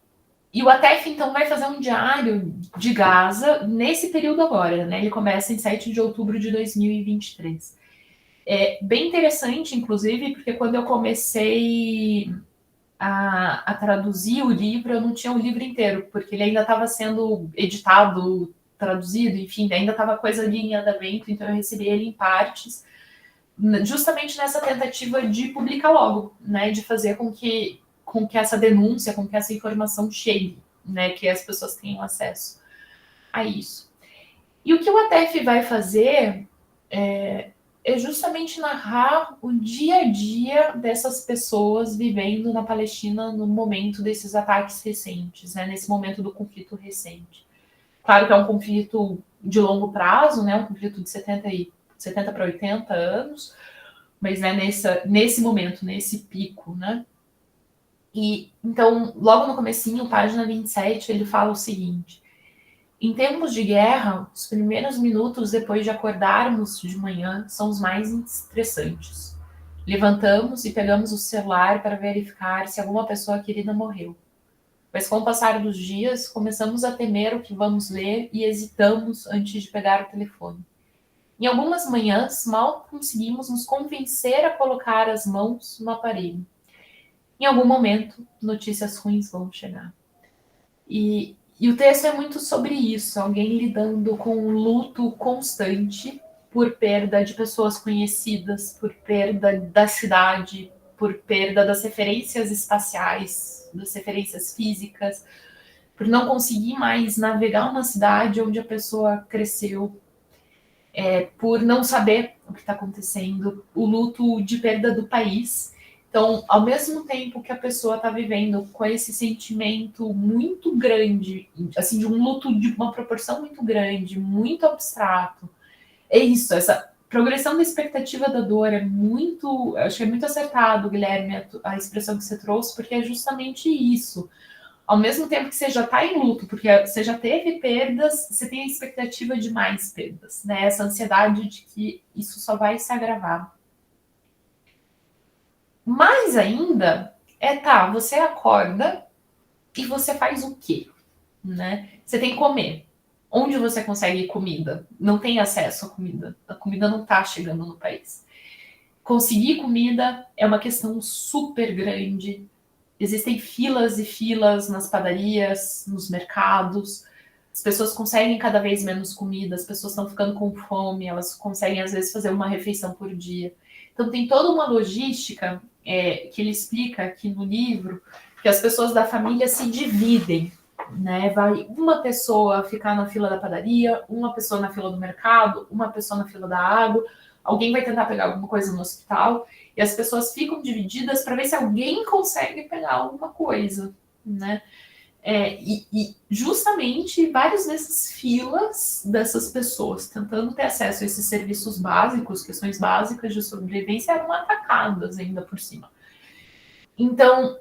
o Atef, então, vai fazer um diário de Gaza nesse período agora, né? Ele começa em 7 de outubro de 2023. Bem interessante, inclusive, porque quando eu comecei a traduzir o livro, eu não tinha o livro inteiro, porque ele ainda estava sendo editado, traduzido, enfim, ainda estava coisa ali em andamento, então eu recebi ele em partes, justamente nessa tentativa de publicar logo, né? De fazer com que essa denúncia, com que essa informação chegue, né? Que as pessoas tenham acesso a isso. E o que o Atef vai fazer é justamente narrar o dia a dia dessas pessoas vivendo na Palestina no momento desses ataques recentes, né, nesse momento do conflito recente. Claro que é um conflito de longo prazo, né, um conflito de 70 para 80 anos, mas né, nesse momento, nesse pico, né? E então, logo no comecinho, página 27, ele fala o seguinte: em tempos de guerra, os primeiros minutos depois de acordarmos de manhã são os mais estressantes. Levantamos e pegamos o celular para verificar se alguma pessoa querida morreu. Mas com o passar dos dias, começamos a temer o que vamos ler e hesitamos antes de pegar o telefone. Em algumas manhãs, mal conseguimos nos convencer a colocar as mãos no aparelho. Em algum momento, notícias ruins vão chegar. E o texto é muito sobre isso, alguém lidando com um luto constante por perda de pessoas conhecidas, por perda da cidade, por perda das referências espaciais, das referências físicas, por não conseguir mais navegar uma cidade onde a pessoa cresceu, por não saber o que está acontecendo, o luto de perda do país. Então, ao mesmo tempo que a pessoa está vivendo com esse sentimento muito grande, assim, de um luto de uma proporção muito grande, muito abstrato, é isso, essa progressão da expectativa da dor é muito, acho que é muito acertado, Guilherme, a expressão que você trouxe, porque é justamente isso. Ao mesmo tempo que você já está em luto, porque você já teve perdas, você tem a expectativa de mais perdas, né? Essa ansiedade de que isso só vai se agravar. Mais ainda, você acorda e você faz o quê? Né? Você tem que comer. Onde você consegue comida? Não tem acesso à comida. A comida não está chegando no país. Conseguir comida é uma questão super grande. Existem filas e filas nas padarias, nos mercados. As pessoas conseguem cada vez menos comida, as pessoas estão ficando com fome, elas conseguem às vezes fazer uma refeição por dia. Então tem toda uma logística que ele explica aqui no livro, que as pessoas da família se dividem, né? Vai uma pessoa ficar na fila da padaria, uma pessoa na fila do mercado, uma pessoa na fila da água, alguém vai tentar pegar alguma coisa no hospital, e as pessoas ficam divididas para ver se alguém consegue pegar alguma coisa, né? E justamente várias dessas filas dessas pessoas tentando ter acesso a esses serviços básicos, questões básicas de sobrevivência, eram atacadas ainda por cima. Então,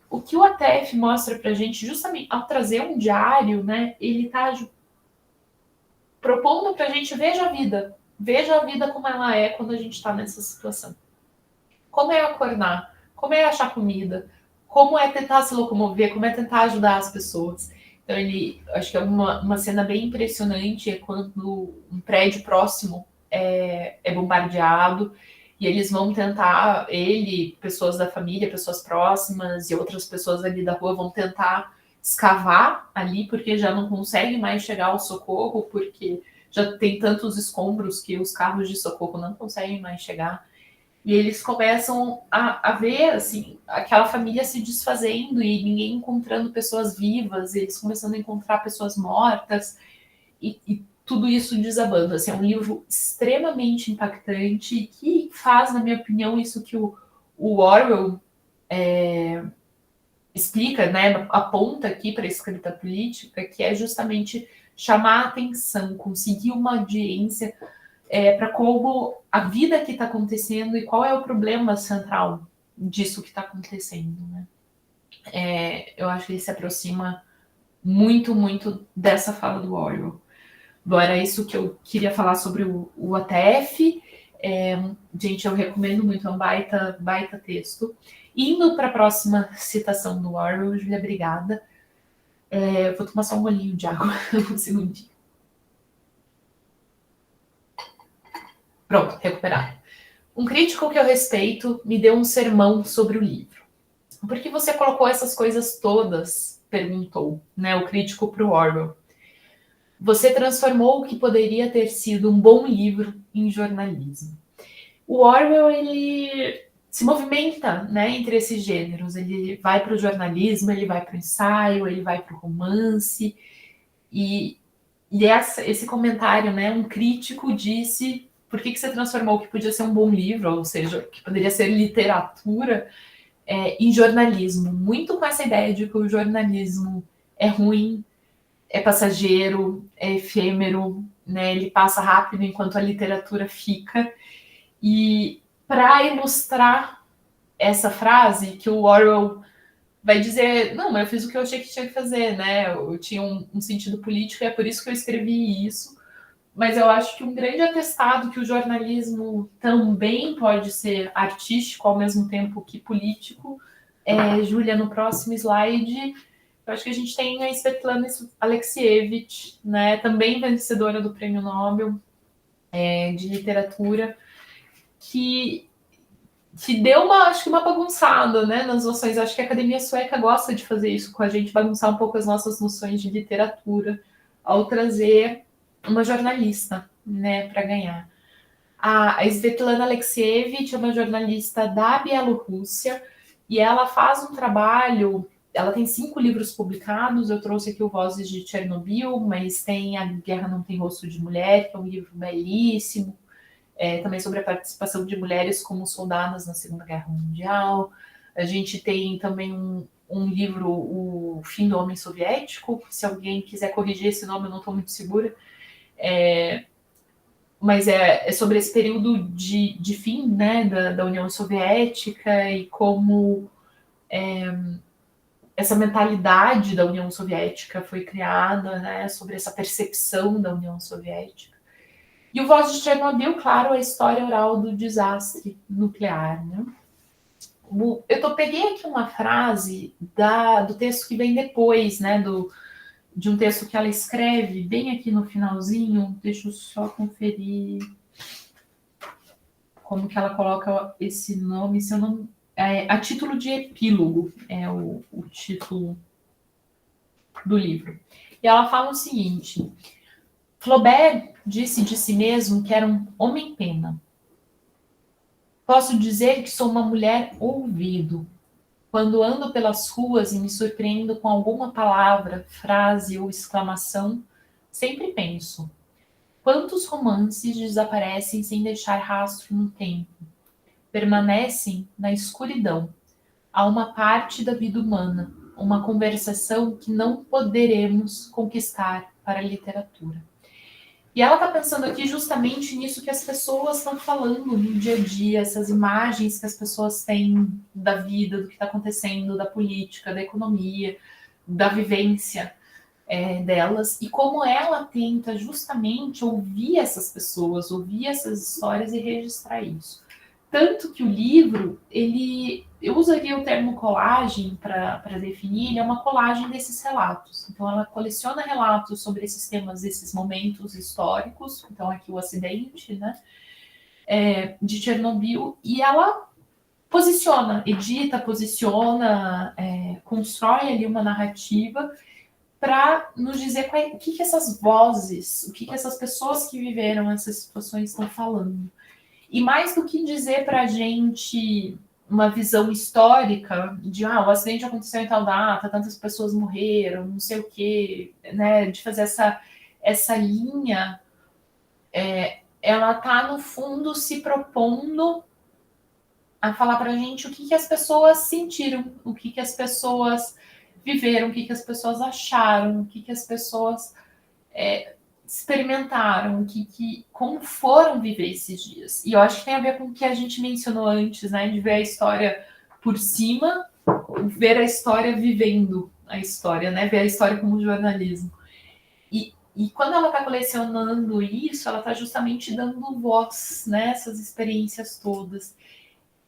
o que o ATF mostra para a gente, justamente ao trazer um diário, né, ele está propondo para a gente veja a vida como ela é quando a gente está nessa situação. Como é acordar, como é achar comida, como é tentar se locomover, como é tentar ajudar as pessoas. Então, acho que é uma cena bem impressionante, é quando um prédio próximo é bombardeado, e eles vão tentar, pessoas da família, pessoas próximas e outras pessoas ali da rua vão tentar escavar ali, porque já não conseguem mais chegar ao socorro, porque já tem tantos escombros que os carros de socorro não conseguem mais chegar. E eles começam a ver, assim, aquela família se desfazendo e ninguém encontrando pessoas vivas, eles começando a encontrar pessoas mortas e tudo isso desabando. Assim, é um livro extremamente impactante que faz, na minha opinião, isso que o Orwell explica, né, aponta aqui para a escrita política, que é justamente chamar a atenção, conseguir uma audiência para como a vida que está acontecendo e qual é o problema central disso que está acontecendo, né? Eu acho que ele se aproxima muito, muito dessa fala do Orwell. Bom, era isso que eu queria falar sobre o ATF. Gente, eu recomendo muito, é um baita texto. Indo para a próxima citação do Orwell, Júlia, obrigada. Vou tomar só um golinho de água, um segundinho. Pronto, recuperado. Um crítico que eu respeito me deu um sermão sobre o livro. Por que você colocou essas coisas todas? Perguntou, né, o crítico para o Orwell. Você transformou o que poderia ter sido um bom livro em jornalismo. O Orwell, ele se movimenta, né, entre esses gêneros. Ele vai para o jornalismo, ele vai para o ensaio, ele vai para o romance. E E esse comentário, né? Um crítico disse: por que você transformou o que podia ser um bom livro, ou seja, que poderia ser literatura, em jornalismo? Muito com essa ideia de que o jornalismo é ruim, é passageiro, é efêmero, né? Ele passa rápido enquanto a literatura fica. E para ilustrar essa frase, que o Orwell vai dizer: não, mas eu fiz o que eu achei que tinha que fazer, né? Eu tinha um sentido político e é por isso que eu escrevi isso. Mas eu acho que um grande atestado que o jornalismo também pode ser artístico ao mesmo tempo que político Júlia, no próximo slide, eu acho que a gente tem a Svetlana Alexievich, né, também vencedora do Prêmio Nobel de Literatura, que deu acho que uma bagunçada, né, nas noções. Acho que a Academia Sueca gosta de fazer isso com a gente, bagunçar um pouco as nossas noções de literatura, ao trazer uma jornalista, né, para ganhar. A Svetlana Alexievich é uma jornalista da Bielorrússia e ela faz um trabalho. Ela tem 5 livros publicados. Eu trouxe aqui o Vozes de Chernobyl, mas tem A Guerra Não Tem Rosto de Mulher, que é um livro belíssimo, também sobre a participação de mulheres como soldadas na Segunda Guerra Mundial. A gente tem também um livro, O Fim do Homem Soviético. Se alguém quiser corrigir esse nome, eu não estou muito segura. Mas é sobre esse período de fim, né, da União Soviética e como essa mentalidade da União Soviética foi criada, né, sobre essa percepção da União Soviética. E o Voz de Chernobyl, claro, a história oral do desastre nuclear, né? Eu peguei aqui uma frase do texto que vem depois, né, de um texto que ela escreve bem aqui no finalzinho. Deixa eu só conferir como que ela coloca esse nome, se eu não... a título de epílogo é o título do livro. E ela fala o seguinte: Flaubert disse de si mesmo que era um homem-pena. Posso dizer que sou uma mulher ouvido. Quando ando pelas ruas e me surpreendo com alguma palavra, frase ou exclamação, sempre penso: quantos romances desaparecem sem deixar rastro no tempo? Permanecem na escuridão. Há uma parte da vida humana, uma conversação que não poderemos conquistar para a literatura. E ela está pensando aqui justamente nisso que as pessoas estão falando no dia a dia, essas imagens que as pessoas têm da vida, do que está acontecendo, da política, da economia, da vivência delas, e como ela tenta justamente ouvir essas pessoas, ouvir essas histórias e registrar isso. Tanto que o livro, eu usaria o termo colagem para definir, ele é uma colagem desses relatos. Então, ela coleciona relatos sobre esses temas, esses momentos históricos. Então, aqui o acidente, né, de Chernobyl, e ela edita, constrói ali uma narrativa para nos dizer o que essas vozes, o que essas pessoas que viveram essas situações estão falando. E mais do que dizer para a gente uma visão histórica de o acidente aconteceu em tal data, tantas pessoas morreram, não sei o quê, né? De fazer essa linha, ela está, no fundo, se propondo a falar para a gente o que as pessoas sentiram, o que as pessoas viveram, o que as pessoas acharam, o que as pessoas experimentaram, como foram viver esses dias. E eu acho que tem a ver com o que a gente mencionou antes, né? De ver a história por cima, ver a história vivendo a história, né? Ver a história como jornalismo. E quando ela está colecionando isso, ela está justamente dando voz, né? Essas experiências todas.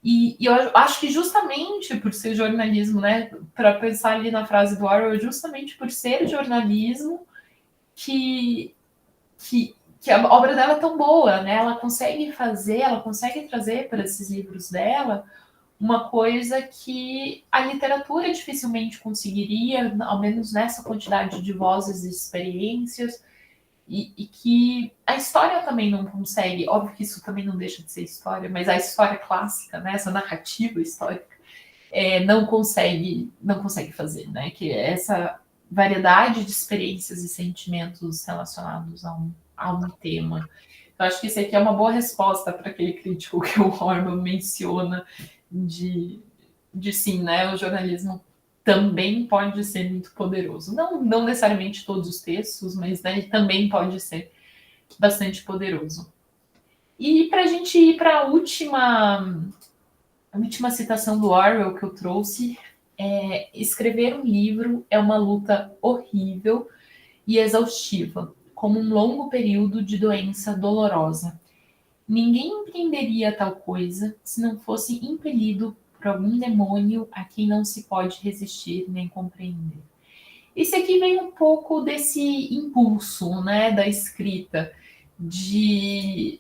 E eu acho que justamente por ser jornalismo, né? Para pensar ali na frase do Orwell, justamente por ser jornalismo que a obra dela é tão boa, né? Ela consegue trazer para esses livros dela uma coisa que a literatura dificilmente conseguiria, ao menos nessa quantidade de vozes e experiências, e que a história também não consegue. Óbvio que isso também não deixa de ser história, mas a história clássica, né? Essa narrativa histórica, não consegue fazer, né? Que é essa variedade de experiências e sentimentos relacionados a um tema. Eu acho que isso aqui é uma boa resposta para aquele crítico que o Orwell menciona de sim, né? O jornalismo também pode ser muito poderoso. Não necessariamente todos os textos, mas né, ele também pode ser bastante poderoso. E para a gente ir para a última citação do Orwell que eu trouxe, escrever um livro é uma luta horrível e exaustiva, como um longo período de doença dolorosa. Ninguém empreenderia tal coisa se não fosse impelido por algum demônio a quem não se pode resistir nem compreender. Esse aqui vem um pouco desse impulso, né, da escrita, de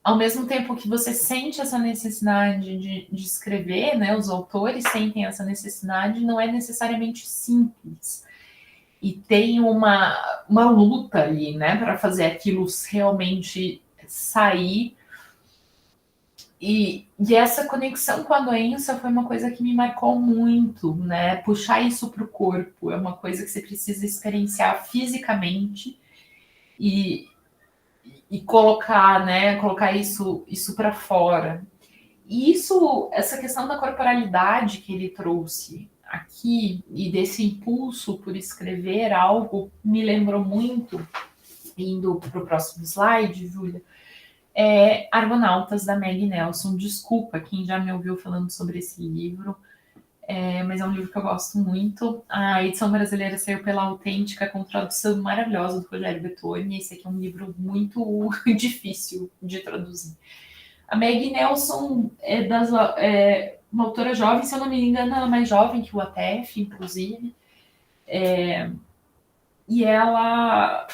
ao mesmo tempo que você sente essa necessidade de escrever, né, os autores sentem essa necessidade, não é necessariamente simples. E tem uma luta ali, né, para fazer aquilo realmente sair. E essa conexão com a doença foi uma coisa que me marcou muito, né? Puxar isso para o corpo é uma coisa que você precisa experienciar fisicamente e, colocar, né? Colocar isso para fora. E essa questão da corporalidade que ele trouxe aqui e desse impulso por escrever algo me lembrou muito, indo para o próximo slide, Júlia, Argonautas, da Meg Nelson. Desculpa quem já me ouviu falando sobre esse livro, mas é um livro que eu gosto muito. A edição brasileira saiu pela Autêntica, com tradução maravilhosa do Rogério Bettoni. Esse aqui é um livro muito difícil de traduzir. A Meg Nelson é uma autora jovem, se eu não me engano, ela é mais jovem que o ATF, inclusive. E ela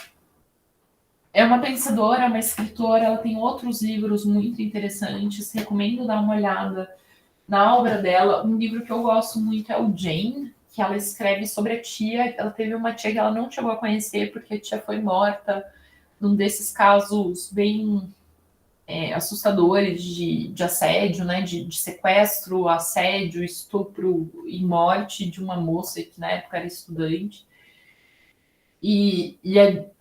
é uma pensadora, uma escritora, ela tem outros livros muito interessantes, recomendo dar uma olhada na obra dela. Um livro que eu gosto muito é o Jane, que ela escreve sobre a tia. Ela teve uma tia que ela não chegou a conhecer porque a tia foi morta num desses casos bem assustadores de assédio, né, de sequestro, assédio, estupro e morte de uma moça que na época era estudante. E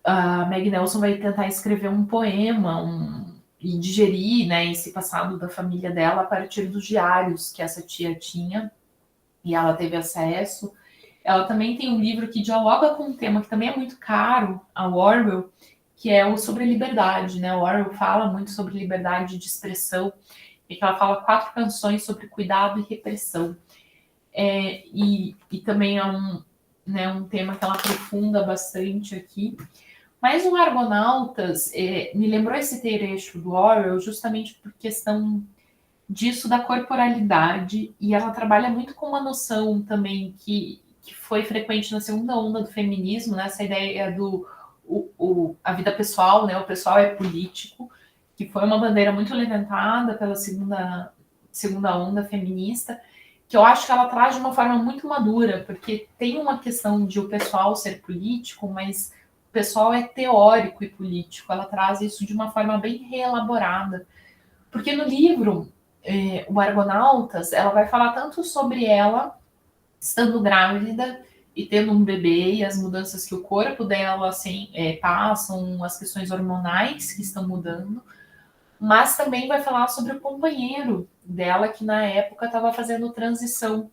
a Meg Nelson vai tentar escrever um poema e digerir, né, esse passado da família dela a partir dos diários que essa tia tinha e ela teve acesso. Ela também tem um livro que dialoga com um tema que também é muito caro ao Orwell, que é o sobre liberdade, né? O Orwell fala muito sobre liberdade de expressão, e que ela fala 4 canções sobre cuidado e repressão. E também é um tema que ela aprofunda bastante aqui. Mas o Argonautas me lembrou esse trecho do Orwell justamente por questão disso da corporalidade, e ela trabalha muito com uma noção também que foi frequente na segunda onda do feminismo, né? Essa ideia do a vida pessoal, né? O pessoal é político, que foi uma bandeira muito levantada pela segunda onda feminista, que eu acho que ela traz de uma forma muito madura, porque tem uma questão de o pessoal ser político, mas o pessoal é teórico e político. Ela traz isso de uma forma bem reelaborada, porque no livro o Argonautas, ela vai falar tanto sobre ela estando grávida e tendo um bebê e as mudanças que o corpo dela assim, passam, as questões hormonais que estão mudando, mas também vai falar sobre o companheiro dela que na época estava fazendo transição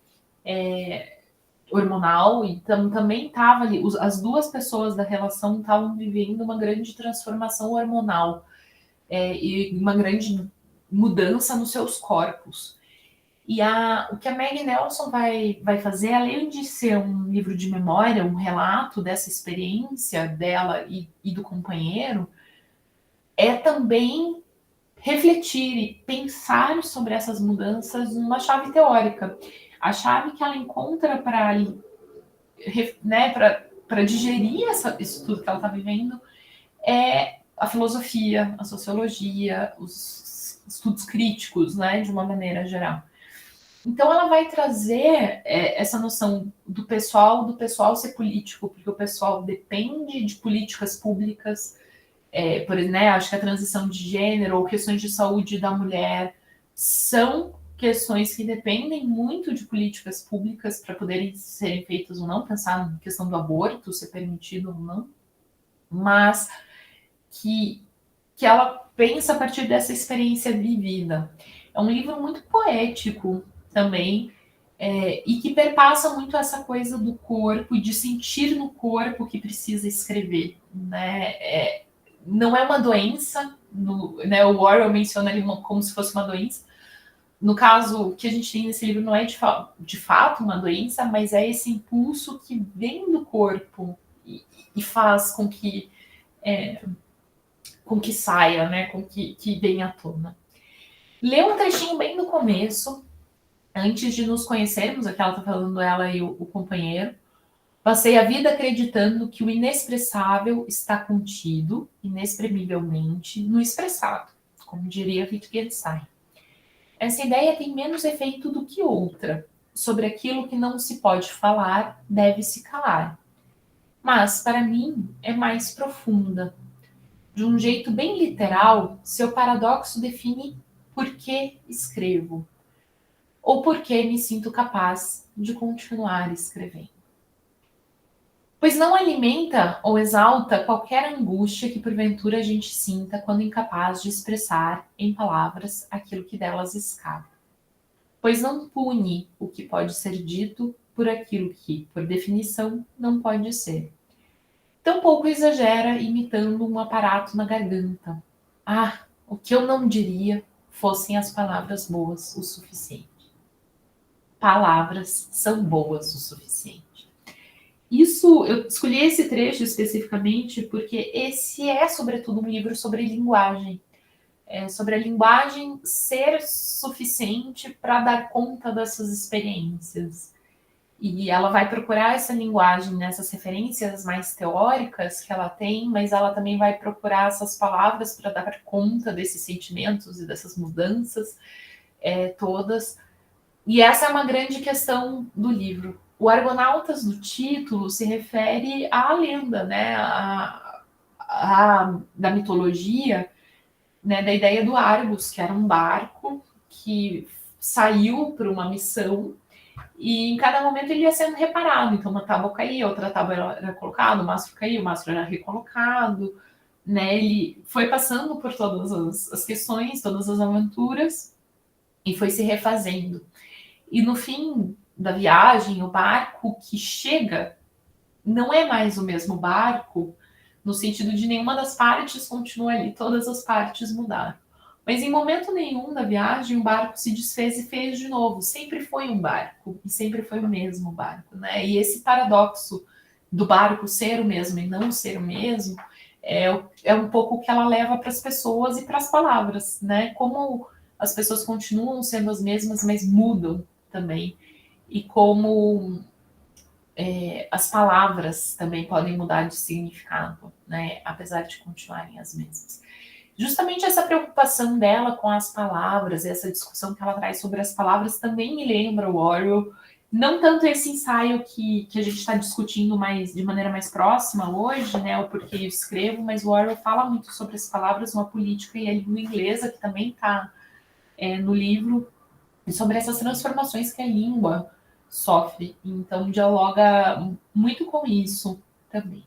hormonal e também estava ali, as duas pessoas da relação estavam vivendo uma grande transformação hormonal e uma grande mudança nos seus corpos. E o que a Meg Nelson vai fazer, além de ser um livro de memória, um relato dessa experiência dela e do companheiro, é também refletir e pensar sobre essas mudanças numa chave teórica. A chave que ela encontra para digerir isso tudo que ela está vivendo é a filosofia, a sociologia, os estudos críticos, né, de uma maneira geral. Então ela vai trazer essa noção do pessoal ser político, porque o pessoal depende de políticas públicas, por exemplo, né, acho que a transição de gênero ou questões de saúde da mulher são questões que dependem muito de políticas públicas para poderem serem feitas ou não, pensar na questão do aborto, ser permitido ou não, mas que ela pensa a partir dessa experiência vivida. É um livro muito poético também, e que perpassa muito essa coisa do corpo e de sentir no corpo que precisa escrever, né? Não é uma doença, né? O Orwell menciona ali como se fosse uma doença. No caso, o que a gente tem nesse livro não é de fato uma doença, mas é esse impulso que vem do corpo e faz com que saia, né? Com que venha à tona. Lê um trechinho bem do começo, antes de nos conhecermos, aqui ela está falando ela e o companheiro. Passei a vida acreditando que o inexpressável está contido, inexprimivelmente, no expressado, como diria Wittgenstein. Essa ideia tem menos efeito do que outra. Sobre aquilo que não se pode falar, deve-se calar. Mas, para mim, é mais profunda. De um jeito bem literal, seu paradoxo define por que escrevo, ou por que me sinto capaz de continuar escrevendo. Pois não alimenta ou exalta qualquer angústia que porventura a gente sinta quando incapaz de expressar em palavras aquilo que delas escapa. Pois não pune o que pode ser dito por aquilo que, por definição, não pode ser. Tampouco exagera imitando um aparato na garganta. Ah, o que eu não diria fossem as palavras boas o suficiente. Palavras são boas o suficiente. Isso, eu escolhi esse trecho especificamente porque esse é, sobretudo, um livro sobre linguagem. Sobre a linguagem ser suficiente para dar conta dessas experiências. E ela vai procurar essa linguagem nessas referências mais teóricas que ela tem, mas ela também vai procurar essas palavras para dar conta desses sentimentos e dessas mudanças todas. E essa é uma grande questão do livro. O Argonautas do título se refere à lenda, né? Da mitologia, né? Da ideia do Argos, que era um barco que saiu para uma missão e em cada momento ele ia sendo reparado. Então, uma tábua caía, outra tábua era colocada, o mastro caía, o mastro era recolocado. Né? Ele foi passando por todas as questões, todas as aventuras e foi se refazendo. E no fim da viagem, o barco que chega não é mais o mesmo barco, no sentido de nenhuma das partes continua ali, todas as partes mudaram. Mas em momento nenhum da viagem o barco se desfez e fez de novo. Sempre foi um barco e sempre foi o mesmo barco, né? E esse paradoxo do barco ser o mesmo e não ser o mesmo é um pouco o que ela leva para as pessoas e para as palavras, né? Como as pessoas continuam sendo as mesmas, mas mudam também. E como as palavras também podem mudar de significado, né? Apesar de continuarem as mesmas. Justamente essa preocupação dela com as palavras, essa discussão que ela traz sobre as palavras também me lembra o Orwell. Não tanto esse ensaio que a gente está discutindo de maneira mais próxima hoje, né? O porquê eu escrevo, mas o Orwell fala muito sobre as palavras, uma política e a língua inglesa, que também está no livro, e sobre essas transformações que a língua sofre. Então, dialoga muito com isso também.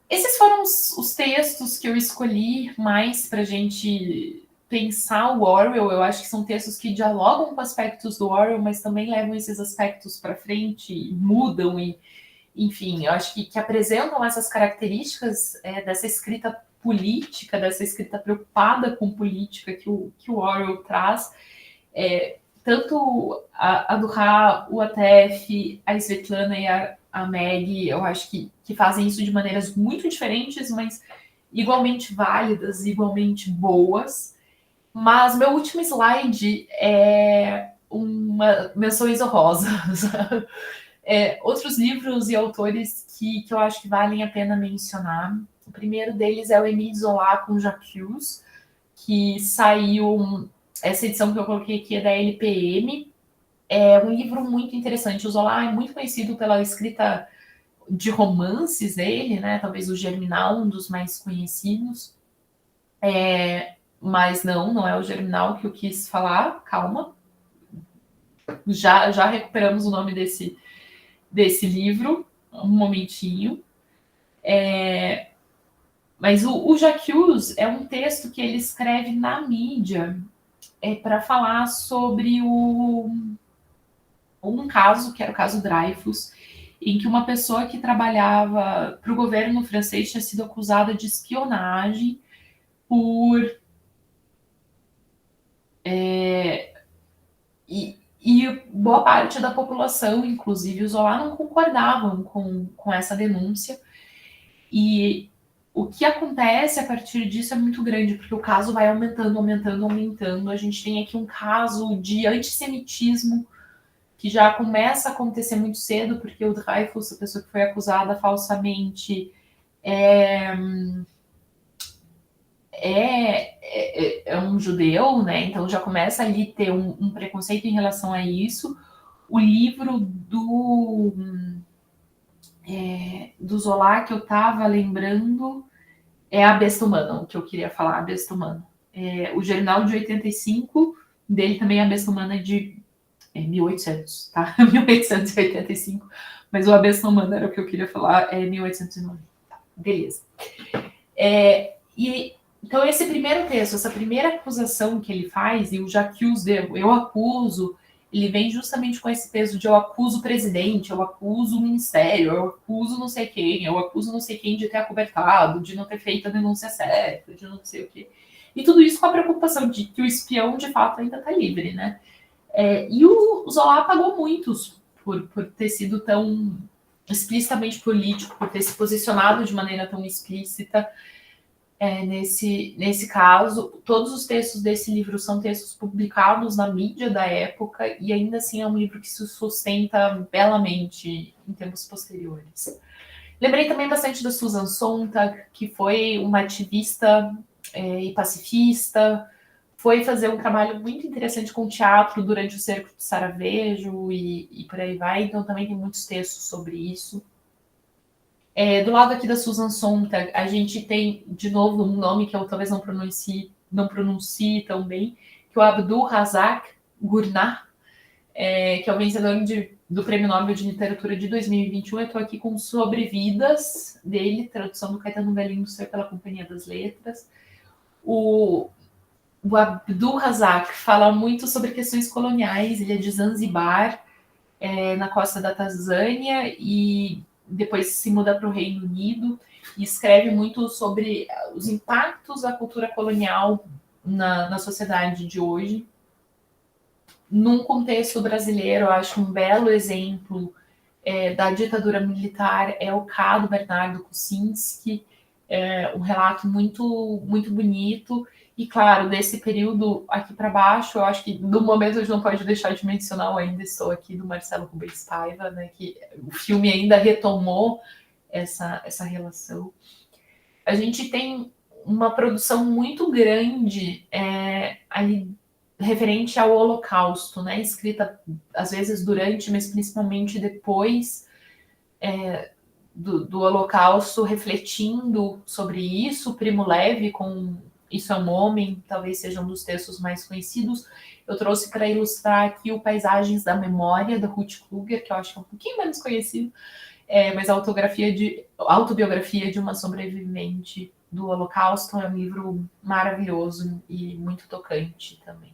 Esses foram os textos que eu escolhi mais para a gente pensar o Orwell. Eu acho que são textos que dialogam com aspectos do Orwell, mas também levam esses aspectos para frente, mudam e, enfim, eu acho que apresentam essas características dessa escrita política, dessa escrita preocupada com política que o Orwell traz. Tanto a do Ra, o ATF, a Svetlana e a Maggie, eu acho que fazem isso de maneiras muito diferentes, mas igualmente válidas, igualmente boas. Mas meu último slide é uma menções honrosas. Outros livros e autores que eu acho que valem a pena mencionar. O primeiro deles é o Émile Zola com J'accuse, que saiu... Essa edição que eu coloquei aqui é da LPM. É um livro muito interessante. O Zola é muito conhecido pela escrita de romances dele, né? Talvez o Germinal, um dos mais conhecidos. Mas não é o Germinal que eu quis falar, calma. Já recuperamos o nome desse livro, um momentinho. Mas o J'Accuse é um texto que ele escreve na mídia para falar sobre um caso, que era o caso Dreyfus, em que uma pessoa que trabalhava para o governo francês tinha sido acusada de espionagem por... E boa parte da população, inclusive os Zola, não concordavam com essa denúncia. E o que acontece a partir disso é muito grande, porque o caso vai aumentando, aumentando, aumentando. A gente tem aqui um caso de antissemitismo que já começa a acontecer muito cedo, porque o Dreyfus, a pessoa que foi acusada falsamente, é um judeu, né? Então já começa ali a ter um preconceito em relação a isso. O livro do Zola que eu estava lembrando é A Besta Humana, o que eu queria falar, A Besta Humana. O Jornal de 85, dele também A Besta Humana é de 1800, tá? 1885, mas o A Besta Humana era o que eu queria falar, é 1890. Beleza. Então, esse primeiro texto, essa primeira acusação que ele faz, e o J'accuse, eu acuso, ele vem justamente com esse peso de eu acuso o presidente, eu acuso o ministério, eu acuso não sei quem, eu acuso não sei quem de ter acobertado, de não ter feito a denúncia certa, de não sei o quê. E tudo isso com a preocupação de que o espião, de fato, ainda está livre, né? E o Zola pagou muitos por ter sido tão explicitamente político, por ter se posicionado de maneira tão explícita nesse caso. Todos os textos desse livro são textos publicados na mídia da época e ainda assim é um livro que se sustenta belamente em tempos posteriores. Lembrei também bastante da Susan Sontag, que foi uma ativista e pacifista, foi fazer um trabalho muito interessante com teatro durante o cerco de Sarajevo e por aí vai, então também tem muitos textos sobre isso. Do lado aqui da Susan Sontag, a gente tem, de novo, um nome que eu talvez não pronuncie tão bem, que é o Abdul Razak Gurnah, que é o vencedor do Prêmio Nobel de Literatura de 2021. Eu estou aqui com Sobrevidas, dele, tradução do Caetano Galindo pela Companhia das Letras. O Abdul Razak fala muito sobre questões coloniais, ele é de Zanzibar, na costa da Tanzânia, e depois se muda para o Reino Unido e escreve muito sobre os impactos da cultura colonial na sociedade de hoje. Num contexto brasileiro, eu acho um belo exemplo da ditadura militar é o caso do Bernardo Kucinski, um relato muito, muito bonito. E, claro, desse período aqui para baixo, eu acho que no momento a gente não pode deixar de mencionar o Ainda Estou Aqui, do Marcelo Rubens Paiva, né, que o filme ainda retomou essa relação. A gente tem uma produção muito grande ali referente ao Holocausto, né, escrita às vezes durante, mas principalmente depois do Holocausto, refletindo sobre isso. Primo Levi, com Isso é um Homem, talvez seja um dos textos mais conhecidos. Eu trouxe para ilustrar aqui o Paisagens da Memória, da Ruth Kluger, que eu acho que é um pouquinho menos conhecido, mas a autobiografia de uma sobrevivente do Holocausto é um livro maravilhoso e muito tocante também.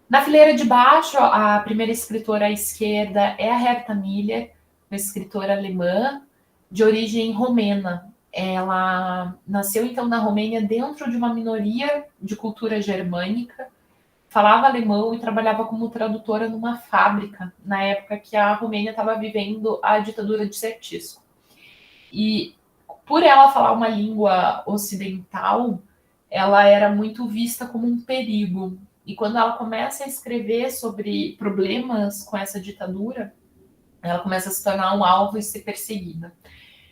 Na fileira de baixo, a primeira escritora à esquerda é a Herta Miller, uma escritora alemã de origem romena. Ela nasceu, então, na Romênia dentro de uma minoria de cultura germânica, falava alemão e trabalhava como tradutora numa fábrica, na época que a Romênia estava vivendo a ditadura de Ceausescu. E por ela falar uma língua ocidental, ela era muito vista como um perigo. E quando ela começa a escrever sobre problemas com essa ditadura, ela começa a se tornar um alvo e ser perseguida.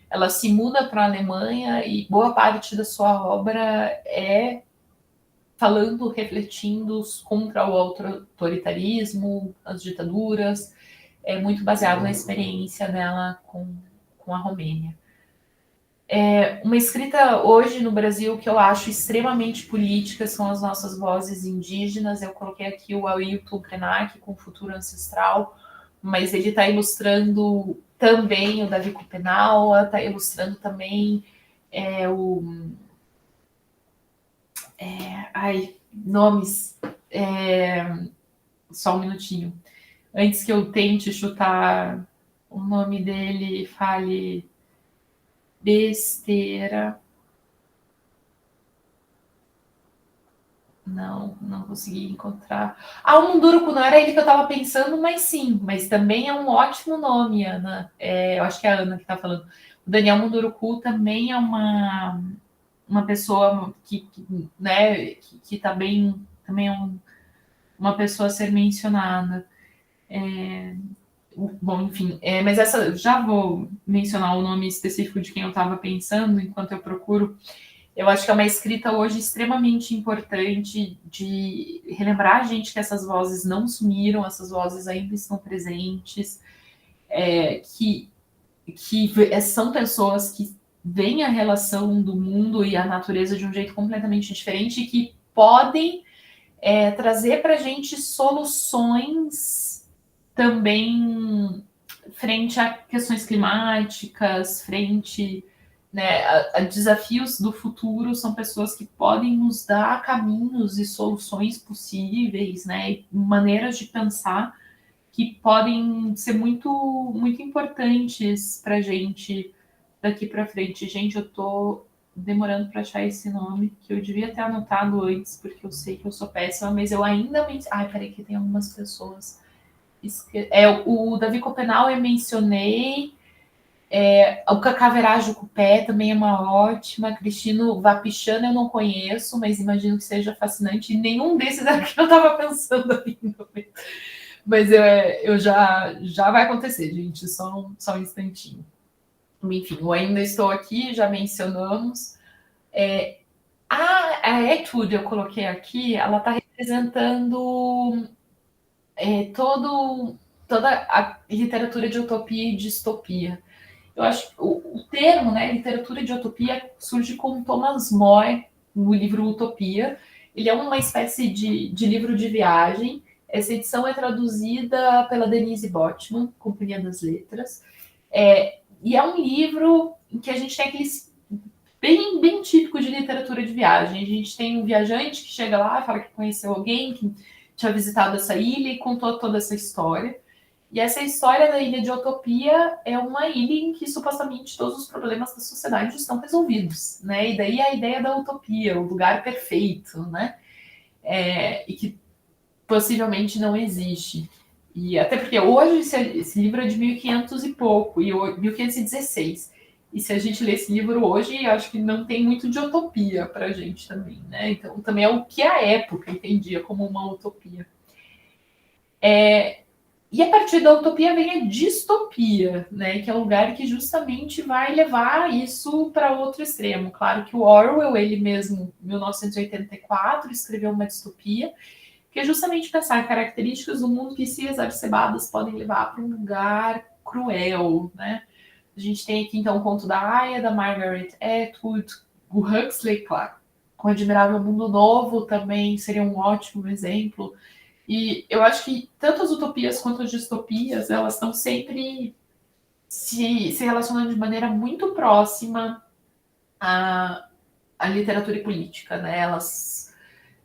Ela se muda para a Alemanha e boa parte da sua obra é falando, refletindo contra o autoritarismo, as ditaduras, muito baseado na experiência dela com a Romênia. Uma escrita hoje no Brasil que eu acho extremamente política são as nossas vozes indígenas. Eu coloquei aqui o Ailton Krenak com Futuro Ancestral, mas ele está ilustrando também o Davi Copenaua, está ilustrando também nomes. Só um minutinho. Antes que eu tente chutar o nome dele e fale besteira. Não consegui encontrar. O Munduruku não era ele que eu estava pensando, mas sim, mas também é um ótimo nome, Ana. Eu acho que é a Ana que está falando. O Daniel Munduruku também é uma pessoa né, que tá bem, também é uma pessoa a ser mencionada. Bom, enfim, mas já vou mencionar o nome específico de quem eu estava pensando enquanto eu procuro. Eu acho que é uma escrita hoje extremamente importante de relembrar a gente que essas vozes não sumiram, essas vozes ainda estão presentes, que são pessoas que veem a relação do mundo e a natureza de um jeito completamente diferente e que podem trazer para a gente soluções também frente a questões climáticas, frente, né, a desafios do futuro. São pessoas que podem nos dar caminhos e soluções possíveis, né, maneiras de pensar que podem ser muito, muito importantes para a gente daqui para frente. Gente, eu tô demorando para achar esse nome, que eu devia ter anotado antes, porque eu sei que eu sou péssima, mas eu ainda... Ai, peraí, que tem algumas pessoas... o Davi Copenau eu mencionei, o Cacá Verage Cupé também é uma ótima, Cristino Vapichana eu não conheço, mas imagino que seja fascinante, e nenhum desses era o que eu estava pensando ainda. Mas eu já vai acontecer, gente, só um instantinho. Enfim, eu ainda estou aqui, já mencionamos. A Etude, eu coloquei aqui, ela está representando toda a literatura de utopia e distopia. Eu acho que o termo, né, literatura de utopia, surge com Thomas More, no livro Utopia. Ele é uma espécie de livro de viagem. Essa edição é traduzida pela Denise Botman, Companhia das Letras. E é um livro em que a gente tem aqueles bem, bem típico de literatura de viagem. A gente tem um viajante que chega lá, fala que conheceu alguém que tinha visitado essa ilha e contou toda essa história. E essa história da Ilha de Utopia é uma ilha em que supostamente todos os problemas da sociedade estão resolvidos, né? E daí a ideia da utopia, o lugar perfeito, né? E que possivelmente não existe. E até porque hoje esse livro é de 1500 e pouco, e 1516. E se a gente lê esse livro hoje, acho que não tem muito de utopia para a gente também, né? Então, também é o que a época entendia como uma utopia. E a partir da utopia vem a distopia, né? Que é o lugar que justamente vai levar isso para outro extremo. Claro que o Orwell, ele mesmo, em 1984, escreveu uma distopia, que é justamente pensar características do mundo que, se exacerbadas, podem levar para um lugar cruel, né? A gente tem aqui, então, o conto da Aya, da Margaret Atwood, o Huxley, claro, com o Admirável Mundo Novo também seria um ótimo exemplo. E eu acho que tanto as utopias quanto as distopias, elas estão sempre se relacionando de maneira muito próxima à literatura e política, né? Elas...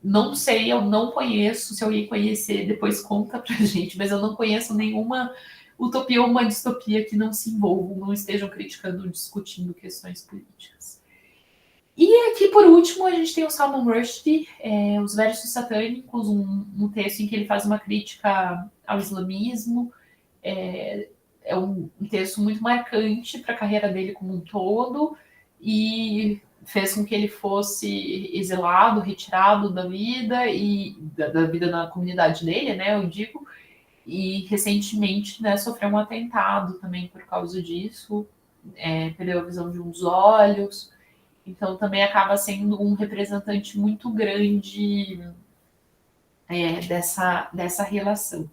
Não sei, eu não conheço, se alguém conhecer, depois conta pra gente, mas eu não conheço nenhuma utopia ou uma distopia que não se envolvam, não estejam criticando ou discutindo questões políticas. E aqui, por último, a gente tem o Salman Rushdie, Os Versos Satânicos, um texto em que ele faz uma crítica ao islamismo. É um texto muito marcante para a carreira dele como um todo, e fez com que ele fosse exilado, retirado da vida e da vida na comunidade dele, né, eu digo, e recentemente, né, sofreu um atentado também por causa disso, perdeu a visão de um dos olhos, então também acaba sendo um representante muito grande dessa relação.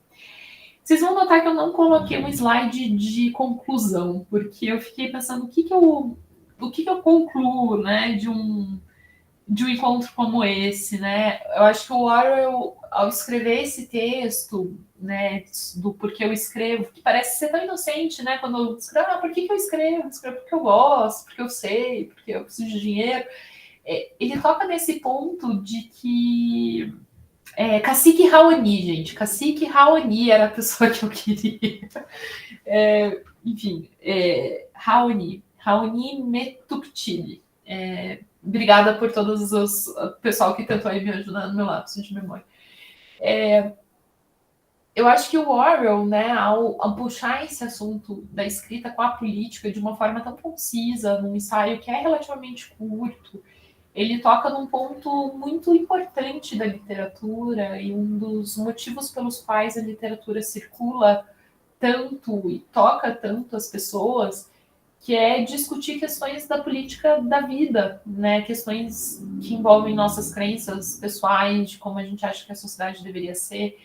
Vocês vão notar que eu não coloquei um slide de conclusão, porque eu fiquei pensando o que eu o que eu concluo, né, de um encontro como esse, né? Eu acho que o Orwell, ao escrever esse texto, né, do porquê eu escrevo, que parece ser tão inocente, né? Quando eu escrevo, por que eu escrevo? Eu escrevo porque eu gosto, porque eu sei, porque eu preciso de dinheiro. Ele toca nesse ponto de que Cacique Raoni, gente. Cacique Raoni era a pessoa que eu queria. Enfim, Raoni Metuktili. Obrigada por todos os pessoal que tentou aí me ajudar no meu lapso de memória. Eu acho que o Orwell, né, ao puxar esse assunto da escrita com a política de uma forma tão concisa, num ensaio que é relativamente curto, ele toca num ponto muito importante da literatura e um dos motivos pelos quais a literatura circula tanto e toca tanto as pessoas, que é discutir questões da política da vida, né? Questões que envolvem nossas crenças pessoais, de como a gente acha que a sociedade deveria ser.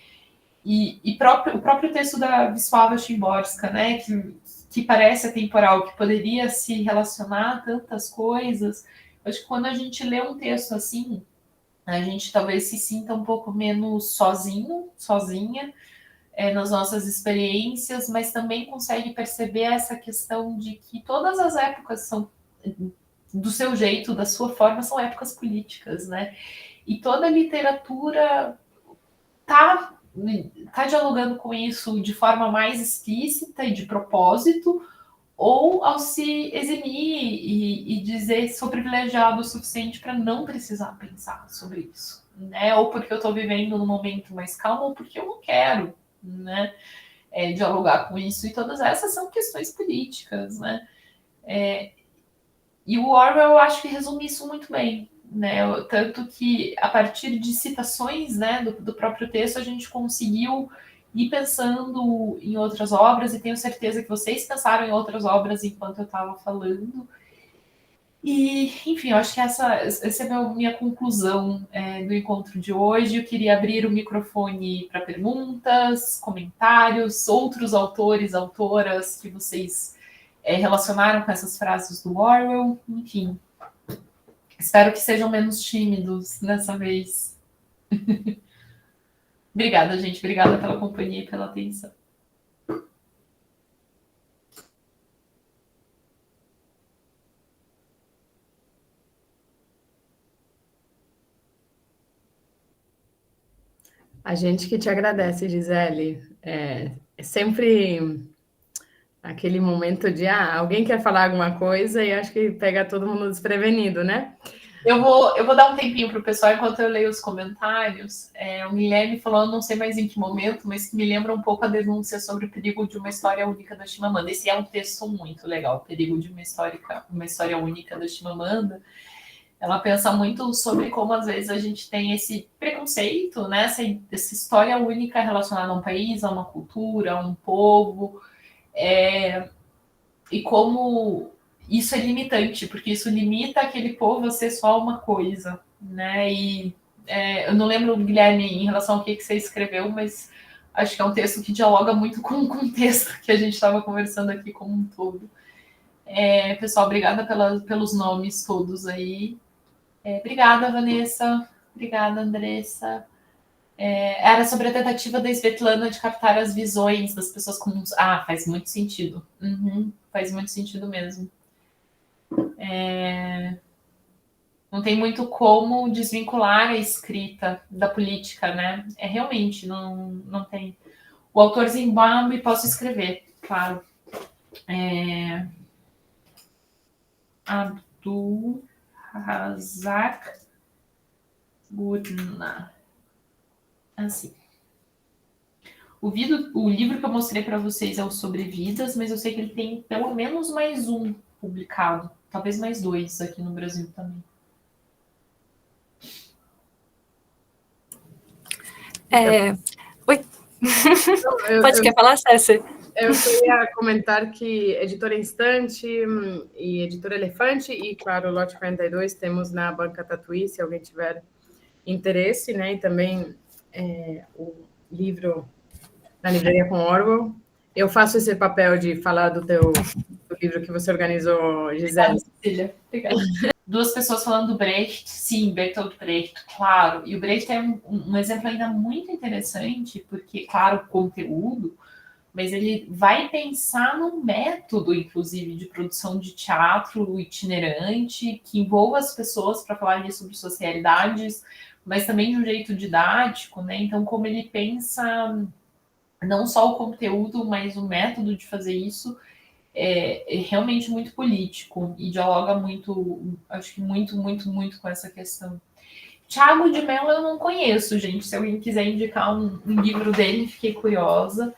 O próprio texto da Wisława Szymborska, né? Que parece atemporal, que poderia se relacionar a tantas coisas. Acho que quando a gente lê um texto assim, a gente talvez se sinta um pouco menos sozinho, sozinha, nas nossas experiências, mas também consegue perceber essa questão de que todas as épocas são, do seu jeito, da sua forma, são épocas políticas, né? E toda a literatura tá dialogando com isso de forma mais explícita e de propósito, ou ao se eximir e dizer sou privilegiado o suficiente para não precisar pensar sobre isso, né? Ou porque eu estou vivendo num momento mais calmo, ou porque eu não quero, né? Dialogar com isso. E todas essas são questões políticas, né? E o Orwell, eu acho que resume isso muito bem, né? Tanto que, a partir de citações, né, do próprio texto, a gente conseguiu ir pensando em outras obras, e tenho certeza que vocês pensaram em outras obras enquanto eu estava falando. E, enfim, eu acho que essa é a minha conclusão do encontro de hoje. Eu queria abrir o microfone para perguntas, comentários, outros autores, autoras que vocês relacionaram com essas frases do Orwell. Enfim, espero que sejam menos tímidos dessa vez. Obrigada, gente. Obrigada pela companhia e pela atenção. A gente que te agradece, Gisele. É sempre aquele momento de alguém quer falar alguma coisa e acho que pega todo mundo desprevenido, né? Eu vou dar um tempinho para o pessoal enquanto eu leio os comentários. O Guilherme falou, não sei mais em que momento, mas que me lembra um pouco a denúncia sobre o perigo de uma história única da Chimamanda. Esse é um texto muito legal, o perigo de uma história única da Chimamanda. Ela pensa muito sobre como, às vezes, a gente tem esse preconceito, né? Essa história única relacionada a um país, a uma cultura, a um povo, e como isso é limitante, porque isso limita aquele povo a ser só uma coisa, né? E eu não lembro, Guilherme, em relação ao que você escreveu, mas acho que é um texto que dialoga muito com o contexto que a gente estava conversando aqui como um todo. Pessoal, obrigada pelos nomes todos aí. Obrigada, Vanessa. Obrigada, Andressa. Era sobre a tentativa da Svetlana de captar as visões das pessoas comuns. Faz muito sentido. Faz muito sentido mesmo. Não tem muito como desvincular a escrita da política, né? Realmente, não tem. O autor Zimbábue posso escrever, claro. Abdul Razak Gurna. Assim. O livro que eu mostrei para vocês é o Sobrevidas, mas eu sei que ele tem pelo menos mais um publicado. Talvez mais 2 aqui no Brasil também. Oi. Quer falar, Cécia? Eu queria comentar que Editora Instante e Editora Elefante e, claro, Lote 42 temos na Banca Tatuí, se alguém tiver interesse, né? E também o livro na Livraria com Orwell. Eu faço esse papel de falar do teu livro que você organizou, Gisele. Cecília, obrigada. Duas pessoas falando do Brecht, sim, Bertolt Brecht, claro. E o Brecht é um exemplo ainda muito interessante, porque, claro, conteúdo, mas ele vai pensar no método, inclusive, de produção de teatro itinerante, que envolva as pessoas para falar ali sobre suas realidades, mas também de um jeito didático, né? Então, como ele pensa não só o conteúdo, mas o método de fazer isso é realmente muito político e dialoga muito, acho que muito com essa questão. Tiago de Mello eu não conheço, gente. Se alguém quiser indicar um livro dele, fiquei curiosa.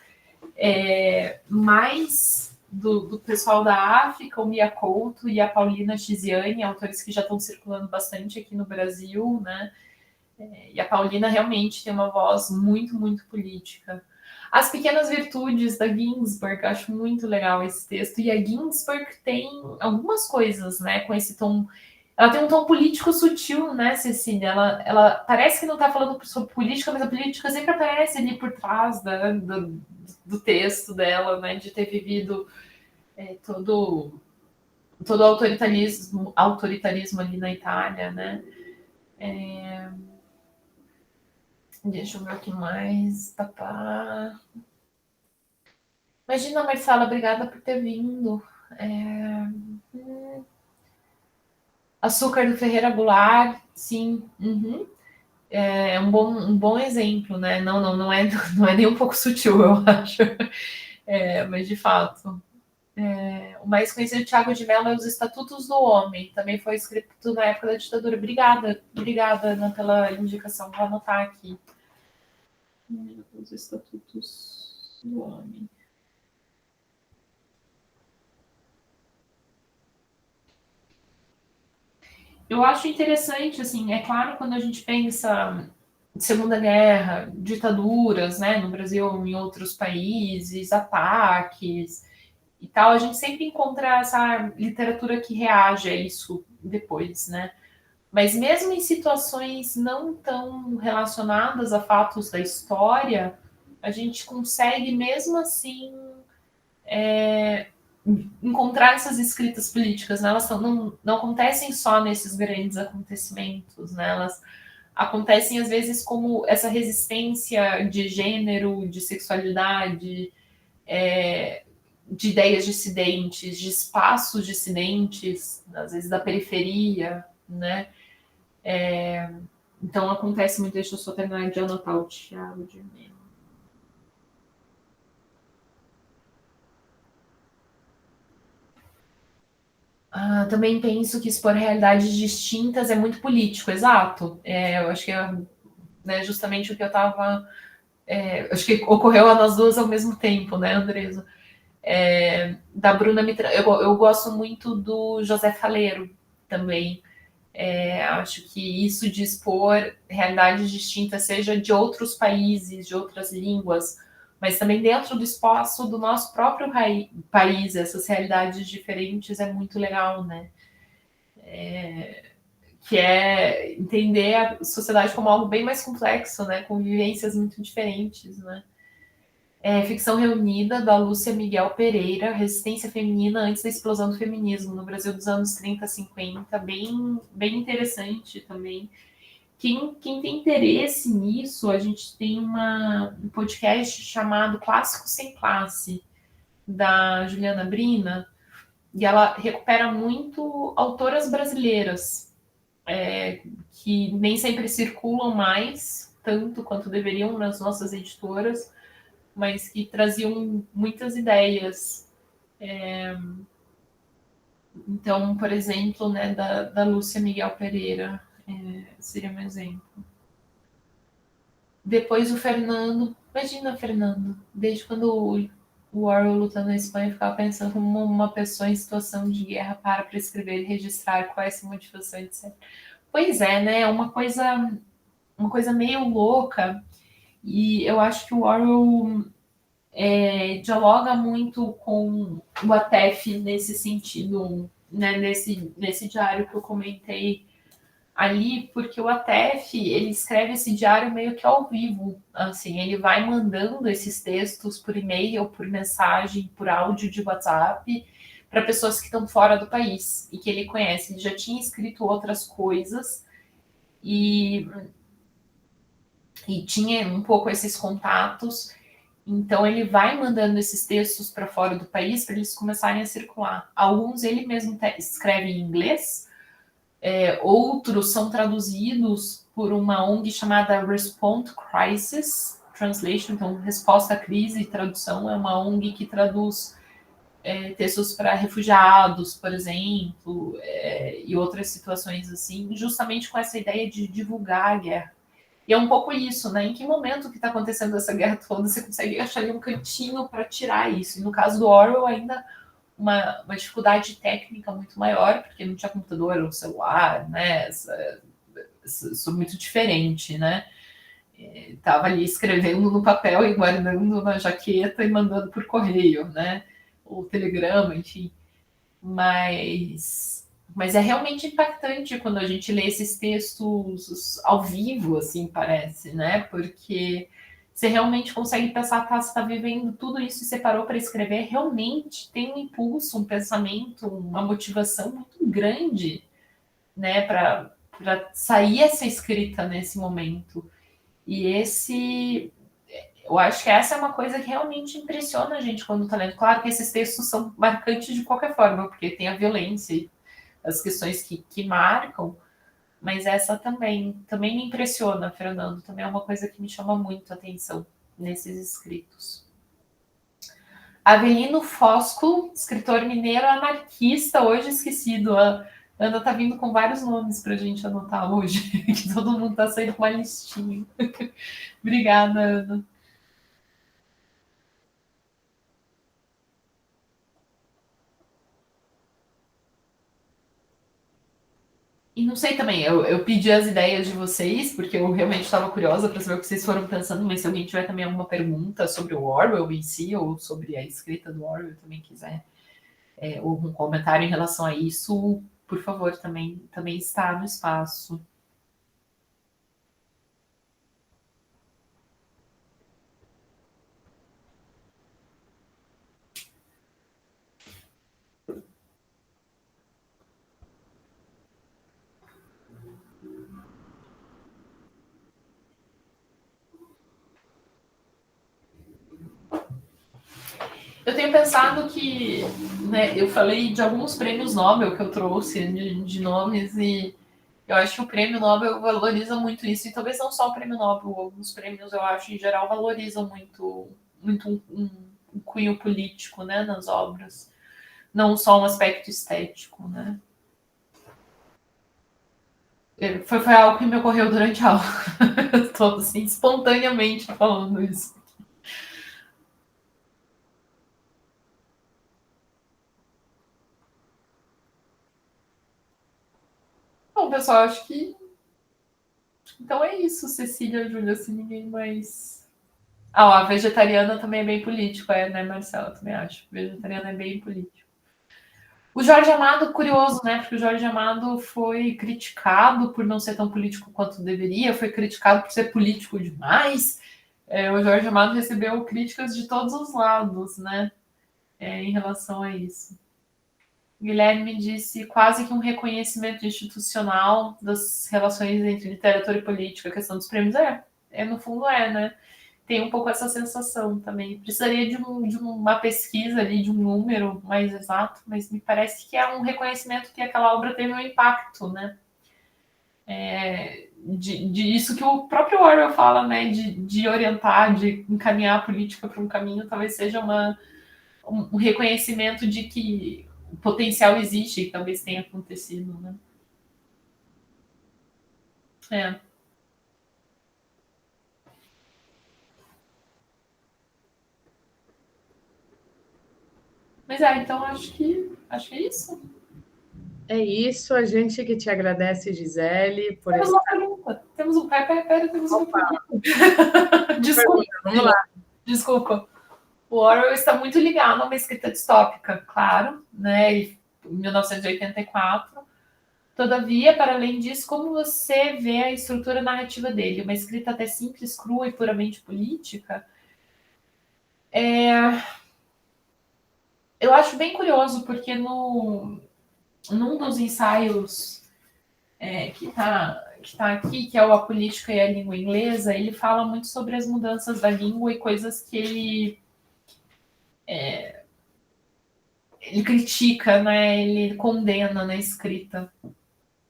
Mais do pessoal da África, o Mia Couto e a Paulina Chiziane, autores que já estão circulando bastante aqui no Brasil, né? E a Paulina realmente tem uma voz muito política. As Pequenas Virtudes, da Ginsburg, acho muito legal esse texto. E a Ginsburg tem algumas coisas, né, com esse tom. Ela tem um tom político sutil, né, Cecília? Ela parece que não está falando sobre política, mas a política sempre aparece ali por trás do texto dela, né, de ter vivido todo o autoritarismo ali na Itália, né? Deixa eu ver o que mais. Imagina, Marcela, obrigada por ter vindo. Açúcar do Ferreira Goulart, sim. Uhum. É um bom exemplo, né? Não é nem um pouco sutil, eu acho. Mas de fato. O mais conhecido, Tiago de Mello, é Os Estatutos do Homem. Também foi escrito na época da ditadura. Obrigada, Ana, pela indicação. Vou anotar aqui. Os Estatutos do Homem. Eu acho interessante, assim, é claro, quando a gente pensa Segunda Guerra, ditaduras, né, no Brasil ou em outros países, ataques e tal, a gente sempre encontra essa literatura que reage a isso depois, né? Mas mesmo em situações não tão relacionadas a fatos da história, a gente consegue mesmo assim encontrar essas escritas políticas, né? Elas não acontecem só nesses grandes acontecimentos, né? Elas acontecem às vezes como essa resistência de gênero, de sexualidade, de ideias dissidentes, de espaços dissidentes, às vezes da periferia, né? Então acontece muito, deixa eu só terminar de anotar o Thiago de Mello. Também penso que expor realidades distintas é muito político, exato. Eu acho que né, justamente o que eu estava. Acho que ocorreu a nós duas ao mesmo tempo, né, Andresa? Da Bruna Mitra. Eu gosto muito do José Faleiro também. Acho que isso de expor realidades distintas, seja de outros países, de outras línguas, mas também dentro do espaço do nosso próprio país, essas realidades diferentes é muito legal, né? Que é entender a sociedade como algo bem mais complexo, né? Com vivências muito diferentes, né? Ficção Reunida, da Lúcia Miguel Pereira, Resistência Feminina antes da explosão do feminismo, no Brasil dos anos 30, 50, bem interessante também. Quem tem interesse nisso, a gente tem um podcast chamado Clássico Sem Classe, da Juliana Brina, e ela recupera muito autoras brasileiras, que nem sempre circulam mais, tanto quanto deveriam nas nossas editoras, mas que traziam muitas ideias. Então, por exemplo, né, da Lúcia Miguel Pereira, seria um exemplo. Depois o Fernando, imagina, Fernando, desde quando o Orwell luta na Espanha, eu ficava pensando como uma pessoa em situação de guerra para escrever e registrar qual é essa motivação, etc. Pois é, né? Uma coisa meio louca, e eu acho que o Orwell dialoga muito com o ATEF nesse sentido, né? Nesse diário que eu comentei ali, porque o ATEF, ele escreve esse diário meio que ao vivo, assim, ele vai mandando esses textos por e-mail, por mensagem, por áudio de WhatsApp, para pessoas que estão fora do país e que ele conhece. Ele já tinha escrito outras coisas e tinha um pouco esses contatos. Então, ele vai mandando esses textos para fora do país para eles começarem a circular. Alguns ele mesmo escreve em inglês, outros são traduzidos por uma ONG chamada Respond Crisis Translation, então Resposta à Crise e Tradução, é uma ONG que traduz textos para refugiados, por exemplo, e outras situações assim, justamente com essa ideia de divulgar a guerra. E é um pouco isso, né? Em que momento que está acontecendo essa guerra toda, você consegue achar ali um cantinho para tirar isso. E no caso do Orwell, ainda uma dificuldade técnica muito maior, porque não tinha computador ou celular, né? Isso muito diferente, né? Estava ali escrevendo no papel e guardando na jaqueta e mandando por correio, né? Ou telegrama, enfim. Mas é realmente impactante quando a gente lê esses textos ao vivo, assim, parece, né? Porque você realmente consegue pensar, tá, você está vivendo tudo isso e você parou para escrever, realmente tem um impulso, um pensamento, uma motivação muito grande, né, para sair essa escrita nesse momento. E eu acho que essa é uma coisa que realmente impressiona a gente quando está lendo. Claro que esses textos são marcantes de qualquer forma, porque tem a violência e as questões que marcam, mas essa também me impressiona, Fernando. Também é uma coisa que me chama muito a atenção nesses escritos. Avelino Fosco, escritor mineiro anarquista, hoje esquecido. A Ana tá vindo com vários nomes para a gente anotar hoje, que todo mundo tá saindo com uma listinha. Obrigada, Ana. E não sei também, eu pedi as ideias de vocês, porque eu realmente estava curiosa para saber o que vocês foram pensando, mas se alguém tiver também alguma pergunta sobre o Orwell em si, ou sobre a escrita do Orwell, também quiser, ou algum comentário em relação a isso, por favor, também está no espaço. Eu tenho pensado que, né, eu falei de alguns prêmios Nobel que eu trouxe de nomes e eu acho que o prêmio Nobel valoriza muito isso, e talvez não só o prêmio Nobel, alguns prêmios eu acho em geral valorizam muito um cunho político, né, nas obras, não só um aspecto estético, né. Foi algo que me ocorreu durante a aula, estou assim, espontaneamente falando isso. Bom, pessoal, acho que então é isso, Cecília, Júlia, se ninguém mais. A vegetariana também é bem político, né, Marcela? Também acho. Vegetariana é bem político. O Jorge Amado, curioso, né? Porque o Jorge Amado foi criticado por não ser tão político quanto deveria, foi criticado por ser político demais. O Jorge Amado recebeu críticas de todos os lados, né? Em relação a isso. Guilherme disse quase que um reconhecimento institucional das relações entre literatura e política, a questão dos prêmios. No fundo né? Tem um pouco essa sensação também. Precisaria de uma pesquisa ali, de um número mais exato, mas me parece que é um reconhecimento que aquela obra teve um impacto, né? De isso que o próprio Orwell fala, né? De orientar, de encaminhar a política para um caminho, talvez seja um reconhecimento de que o potencial existe e que talvez tenha acontecido, né? Mas então acho que é isso. É isso, a gente que te agradece, Gisele, por Temos uma pergunta. Temos uma pergunta. Desculpa. Vamos lá. Desculpa. O Orwell está muito ligado a uma escrita distópica, claro, né? Em 1984. Todavia, para além disso, como você vê a estrutura narrativa dele? Uma escrita até simples, crua e puramente política? eu acho bem curioso, porque num dos ensaios que tá aqui, que é o A Política e a Língua Inglesa, ele fala muito sobre as mudanças da língua e coisas que ele critica, né? Ele condena na escrita.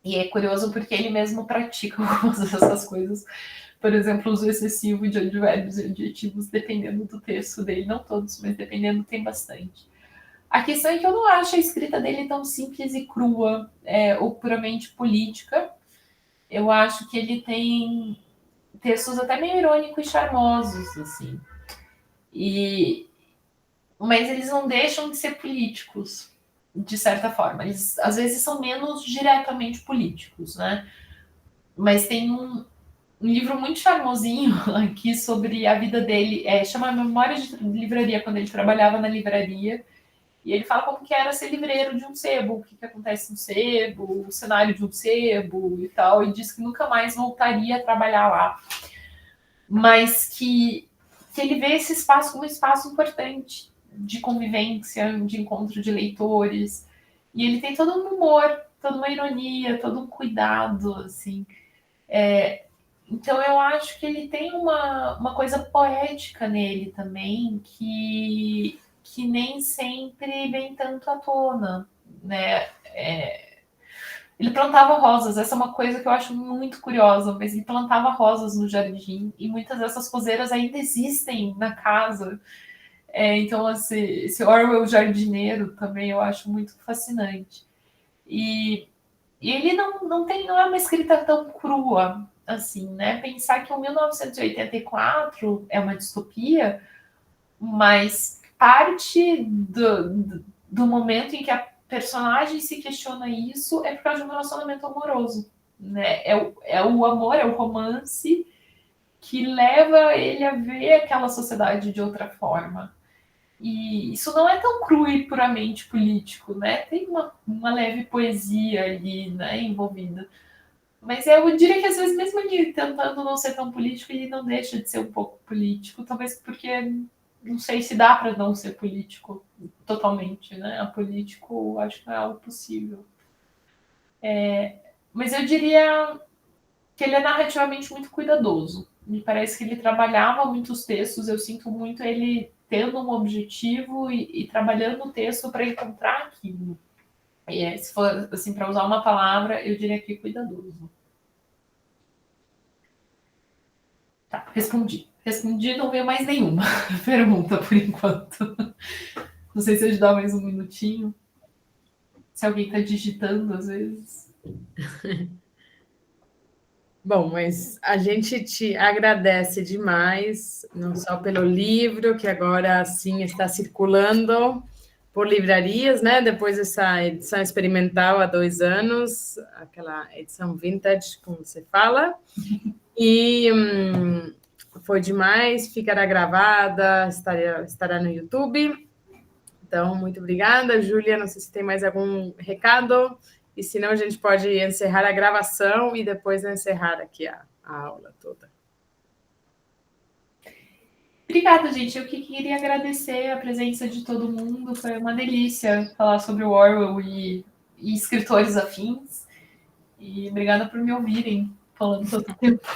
E é curioso porque ele mesmo pratica algumas dessas coisas. Por exemplo, o uso excessivo de advérbios e adjetivos, dependendo do texto dele. Não todos, mas dependendo, tem bastante. A questão é que eu não acho a escrita dele tão simples e crua, ou puramente política. Eu acho que ele tem textos até meio irônicos e charmosos, assim. Mas eles não deixam de ser políticos, de certa forma. Eles, às vezes, são menos diretamente políticos, né? Mas tem um livro muito charmosinho aqui sobre a vida dele, chama Memórias de Livraria, quando ele trabalhava na livraria. E ele fala como que era ser livreiro de um sebo, o que acontece no sebo, o cenário de um sebo e tal, e diz que nunca mais voltaria a trabalhar lá. Mas que ele vê esse espaço como um espaço importante de convivência, de encontro de leitores. E ele tem todo um humor, toda uma ironia, todo um cuidado, assim. Então eu acho que ele tem uma coisa poética nele também, que nem sempre vem tanto à tona, né? Ele plantava rosas, essa é uma coisa que eu acho muito curiosa, mas ele plantava rosas no jardim, e muitas dessas roseiras ainda existem na casa. Então, esse Orwell jardineiro também eu acho muito fascinante. E ele não é uma escrita tão crua assim, né? Pensar que o 1984 é uma distopia, mas parte do momento em que a personagem se questiona isso é por causa de um relacionamento amoroso, né? É o amor, é o romance que leva ele a ver aquela sociedade de outra forma. E isso não é tão cru e puramente político, né? Tem uma leve poesia ali, né, envolvida. Mas eu diria que às vezes, mesmo ele tentando não ser tão político, ele não deixa de ser um pouco político, talvez porque não sei se dá para não ser político totalmente, né? A político acho que não é algo possível. Mas eu diria que ele é narrativamente muito cuidadoso. Me parece que ele trabalhava muitos textos, eu sinto muito ele tendo um objetivo e trabalhando o texto para encontrar aquilo. Se for assim, para usar uma palavra, eu diria que cuidadoso. Tá, respondi. Respondi, não veio mais nenhuma pergunta por enquanto. Não sei se ajudar mais um minutinho. Se alguém está digitando, às vezes. Bom, mas a gente te agradece demais, não só pelo livro, que agora sim está circulando por livrarias, né? Depois dessa edição experimental há 2 anos, aquela edição vintage, como você fala. E foi demais, ficará gravada, estará no YouTube. Então, muito obrigada, Júlia. Não sei se tem mais algum recado. E senão a gente pode encerrar a gravação e depois encerrar aqui a aula toda. Obrigada, gente. Eu que queria agradecer a presença de todo mundo. Foi uma delícia falar sobre o Orwell e escritores afins. E obrigada por me ouvirem falando tanto tempo.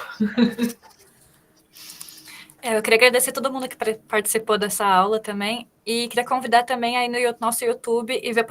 Eu queria agradecer a todo mundo que participou dessa aula também. E queria convidar também aí no nosso YouTube e ver